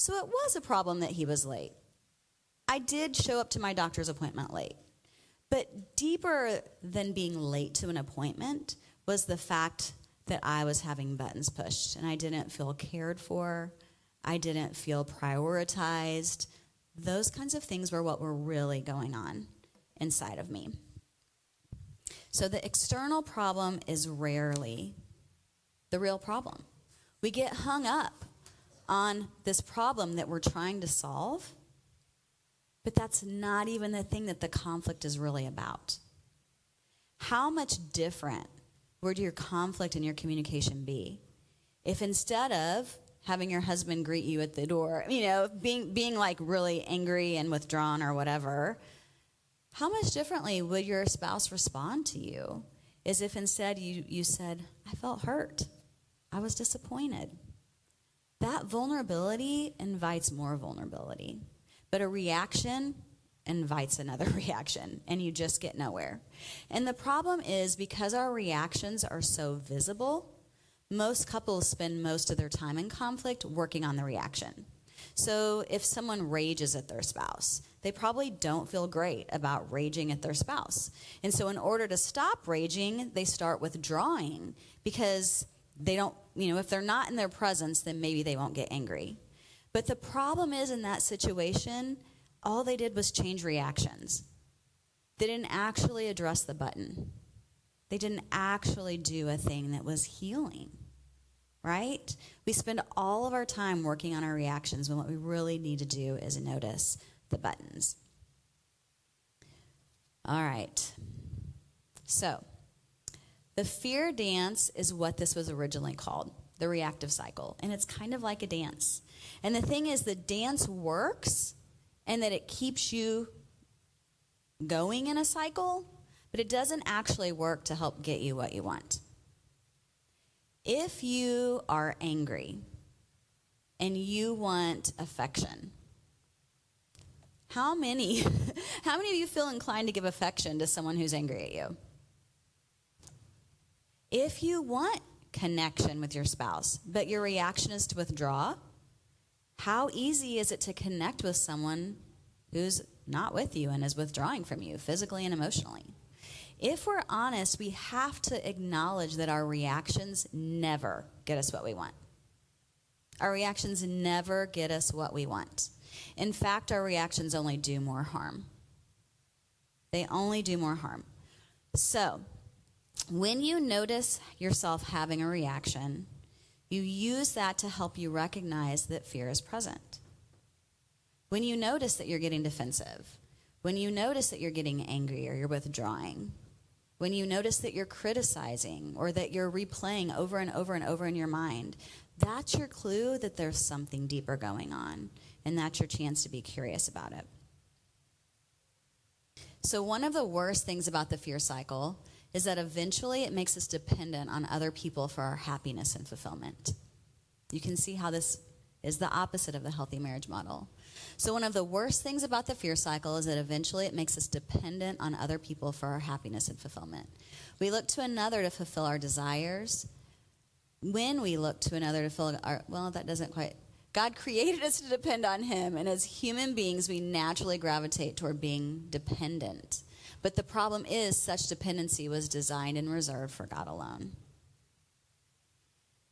So it was a problem that he was late. I did show up to my doctor's appointment late. But deeper than being late to an appointment was the fact that I was having buttons pushed and I didn't feel cared for. I didn't feel prioritized. Those kinds of things were what were really going on inside of me. So the external problem is rarely the real problem. We get hung up on this problem that we're trying to solve, but that's not even the thing that the conflict is really about. How much different would your conflict and your communication be if instead of having your husband greet you at the door, being like really angry and withdrawn or whatever, how much differently would your spouse respond to you as if instead you said, I felt hurt, I was disappointed. That vulnerability invites more vulnerability. But a reaction invites another reaction, and you just get nowhere. And the problem is because our reactions are so visible, most couples spend most of their time in conflict working on the reaction. So if someone rages at their spouse, they probably don't feel great about raging at their spouse. And so in order to stop raging, they start withdrawing because they don't, if they're not in their presence, then maybe they won't get angry. But the problem is in that situation, all they did was change reactions. They didn't actually address the button. They didn't actually do a thing that was healing, right? We spend all of our time working on our reactions when what we really need to do is notice the buttons. All right. So, the fear dance is what this was originally called, the reactive cycle. And it's kind of like a dance. And the thing is, the dance works and that it keeps you going in a cycle, but it doesn't actually work to help get you what you want. If you are angry and you want affection, how many of you feel inclined to give affection to someone who's angry at you? If you want connection with your spouse, but your reaction is to withdraw, how easy is it to connect with someone who's not with you and is withdrawing from you physically and emotionally? If we're honest, we have to acknowledge that our reactions never get us what we want. Our reactions never get us what we want. In fact, our reactions only do more harm. They only do more harm. So, when you notice yourself having a reaction, you use that to help you recognize that fear is present. When you notice that you're getting defensive, when you notice that you're getting angry or you're withdrawing, when you notice that you're criticizing or that you're replaying over and over and over in your mind, that's your clue that there's something deeper going on, and that's your chance to be curious about it. So one of the worst things about the fear cycle is that eventually it makes us dependent on other people for our happiness and fulfillment. You can see how this is the opposite of the healthy marriage model. So one of the worst things about the fear cycle is that eventually it makes us dependent on other people for our happiness and fulfillment. We look to another to fulfill our desires. When we look to another to fulfill God created us to depend on him, and as human beings, we naturally gravitate toward being dependent. But the problem is such dependency was designed and reserved for God alone.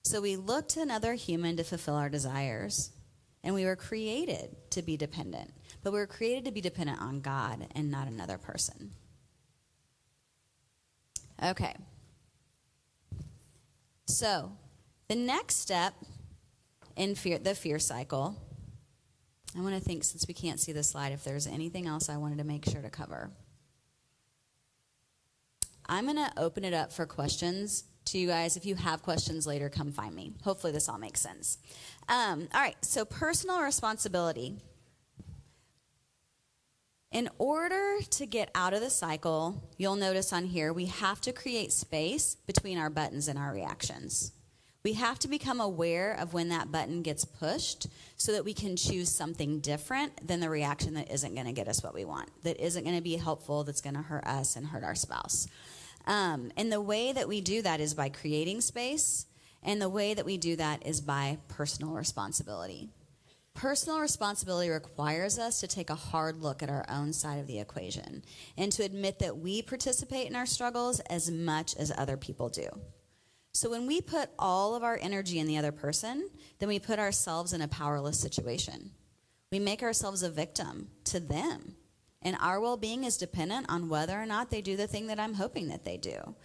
So we look to another human to fulfill our desires, and we were created to be dependent. But we were created to be dependent on God and not another person. Okay. So the next step in the fear cycle, I want to think, since we can't see the slide, if there's anything else I wanted to make sure to cover. I'm going to open it up for questions to you guys. If you have questions later, come find me. Hopefully this all makes sense. All right, so personal responsibility. In order to get out of the cycle, you'll notice on here, we have to create space between our buttons and our reactions. We have to become aware of when that button gets pushed so that we can choose something different than the reaction that isn't going to get us what we want, that isn't going to be helpful, that's going to hurt us and hurt our spouse. And the way that we do that is by creating space, and the way that we do that is by personal responsibility. Personal responsibility requires us to take a hard look at our own side of the equation and to admit that we participate in our struggles as much as other people do. So when we put all of our energy in the other person, then we put ourselves in a powerless situation. We make ourselves a victim to them. And our well-being is dependent on whether or not they do the thing that I'm hoping that they do.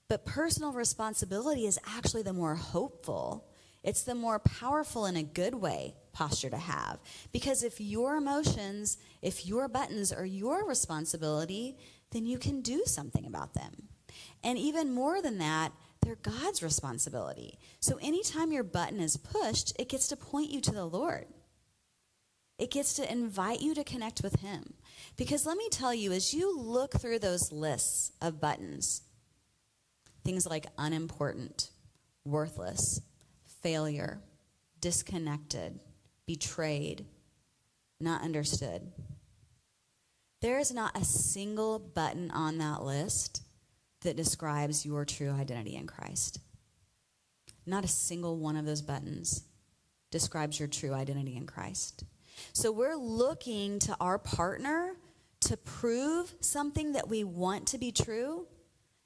But personal responsibility is actually the more hopeful. It's the more powerful in a good way posture to have. Because if your emotions, if your buttons are your responsibility, then you can do something about them. And even more than that, they're God's responsibility. So anytime your button is pushed, it gets to point you to the Lord. It gets to invite you to connect with him. Because let me tell you, as you look through those lists of buttons, things like unimportant, worthless, failure, disconnected, betrayed, not understood. There is not a single button on that list that describes your true identity in Christ. Not a single one of those buttons describes your true identity in Christ. So we're looking to our partner to prove something that we want to be true,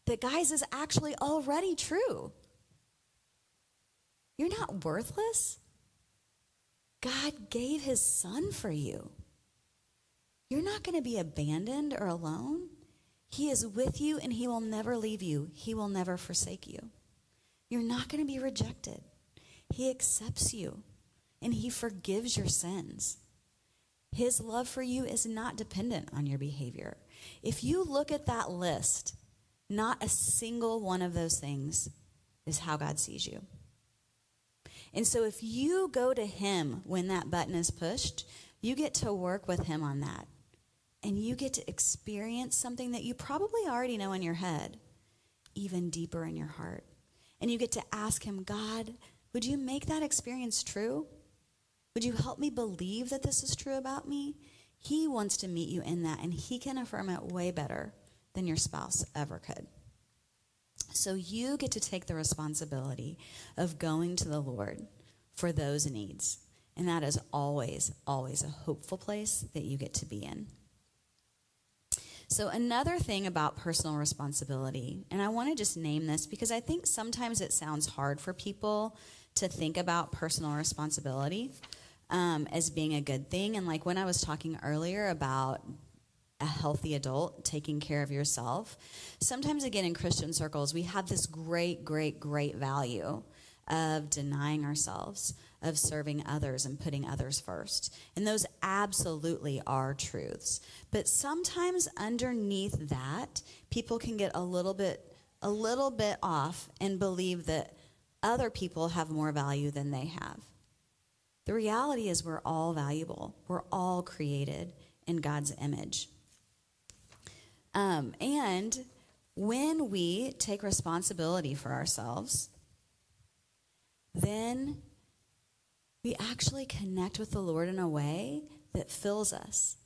that, guys, is actually already true. You're not worthless. God gave his son for you. You're not going to be abandoned or alone. He is with you and he will never leave you. He will never forsake you. You're not going to be rejected. He accepts you and he forgives your sins. His love for you is not dependent on your behavior. If you look at that list, not a single one of those things is how God sees you. And so if you go to him when that button is pushed, you get to work with him on that. And you get to experience something that you probably already know in your head, even deeper in your heart. And you get to ask him, God, would you make that experience true? Would you help me believe that this is true about me? He wants to meet you in that, and he can affirm it way better than your spouse ever could. So you get to take the responsibility of going to the Lord for those needs. And that is always, always a hopeful place that you get to be in. So another thing about personal responsibility, and I want to just name this because I think sometimes it sounds hard for people to think about personal responsibility as being a good thing. And like when I was talking earlier about a healthy adult taking care of yourself, sometimes again in Christian circles, we have this great, great, great value of denying ourselves, of serving others and putting others first. And those absolutely are truths. But sometimes underneath that, people can get a little bit off and believe that other people have more value than they have. The reality is we're all valuable. We're all created in God's image. And when we take responsibility for ourselves, then we actually connect with the Lord in a way that fills us.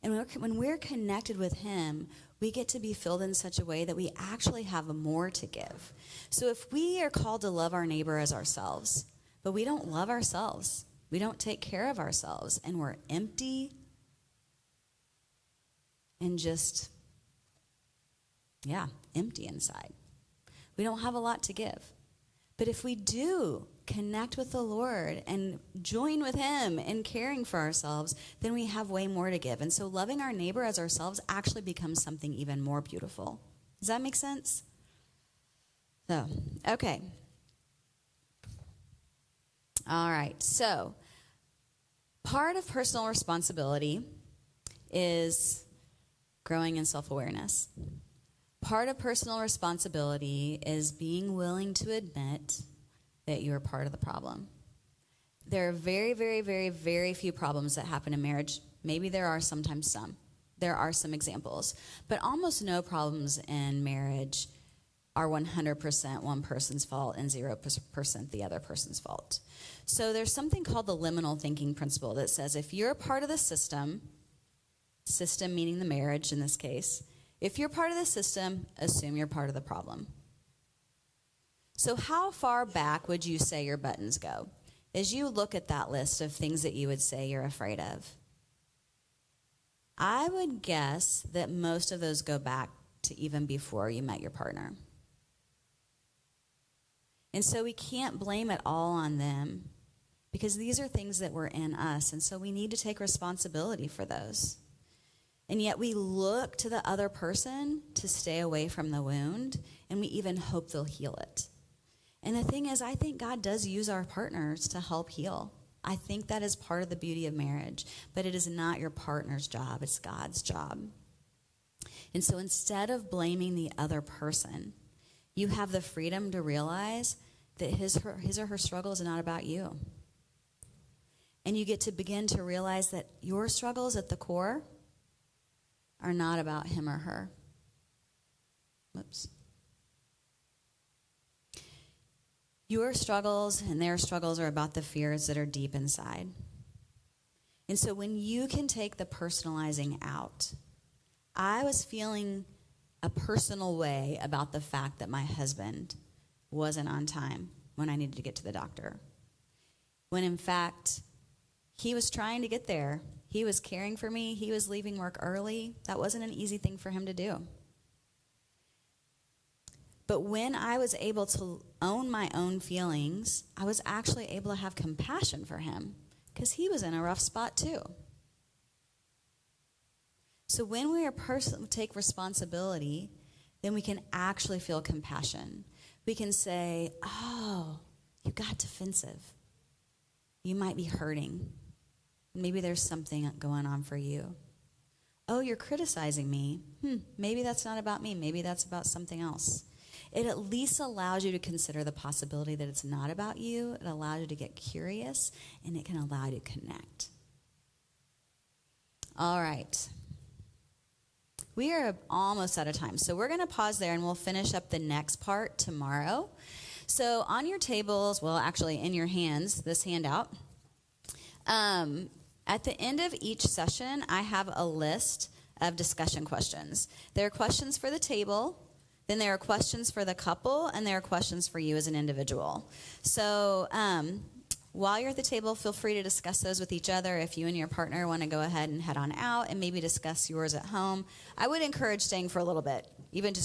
And when we're connected with him, we get to be filled in such a way that we actually have more to give. So if we are called to love our neighbor as ourselves, but we don't love ourselves, we don't take care of ourselves, and we're empty and just, empty inside. We don't have a lot to give. But if we do connect with the Lord and join with him in caring for ourselves, then we have way more to give. And so loving our neighbor as ourselves actually becomes something even more beautiful. Does that make sense? So, okay. All right. So, part of personal responsibility is growing in self-awareness. Part of personal responsibility is being willing to admit that you're part of the problem. There are very, very, very, very few problems that happen in marriage. Maybe there are sometimes some. There are some examples. But almost no problems in marriage are 100% one person's fault and 0% the other person's fault. So there's something called the liminal thinking principle that says if you're a part of the system meaning the marriage in this case, if you're part of the system, assume you're part of the problem. So how far back would you say your buttons go? as you look at that list of things that you would say you're afraid of, I would guess that most of those go back to even before you met your partner. And so we can't blame it all on them because these are things that were in us. And so we need to take responsibility for those. And yet we look to the other person to stay away from the wound, and we even hope they'll heal it. And the thing is, I think God does use our partners to help heal. I think that is part of the beauty of marriage, but it is not your partner's job. It's God's job. And so instead of blaming the other person, you have the freedom to realize that his or her struggle is not about you. And you get to begin to realize that your struggles at the core are not about him or her. Whoops. Your struggles and their struggles are about the fears that are deep inside. And so when you can take the personalizing out, I was feeling a personal way about the fact that my husband wasn't on time when I needed to get to the doctor. When in fact, he was trying to get there. He was caring for me. He was leaving work early. That wasn't an easy thing for him to do. But when I was able to own my own feelings, I was actually able to have compassion for him because he was in a rough spot too. So when we take responsibility, then we can actually feel compassion. We can say, oh, you got defensive. You might be hurting. Maybe there's something going on for you. Oh, you're criticizing me. Maybe that's not about me. Maybe that's about something else. It at least allows you to consider the possibility that it's not about you. It allows you to get curious, and it can allow you to connect. All right. We are almost out of time, so we're going to pause there, and we'll finish up the next part tomorrow. So on your tables, well, actually in your hands, this handout, at the end of each session, I have a list of discussion questions. There are questions for the table, then there are questions for the couple, and there are questions for you as an individual. So while you're at the table, feel free to discuss those with each other. If you and your partner want to go ahead and head on out and maybe discuss yours at home, I would encourage staying for a little bit, even just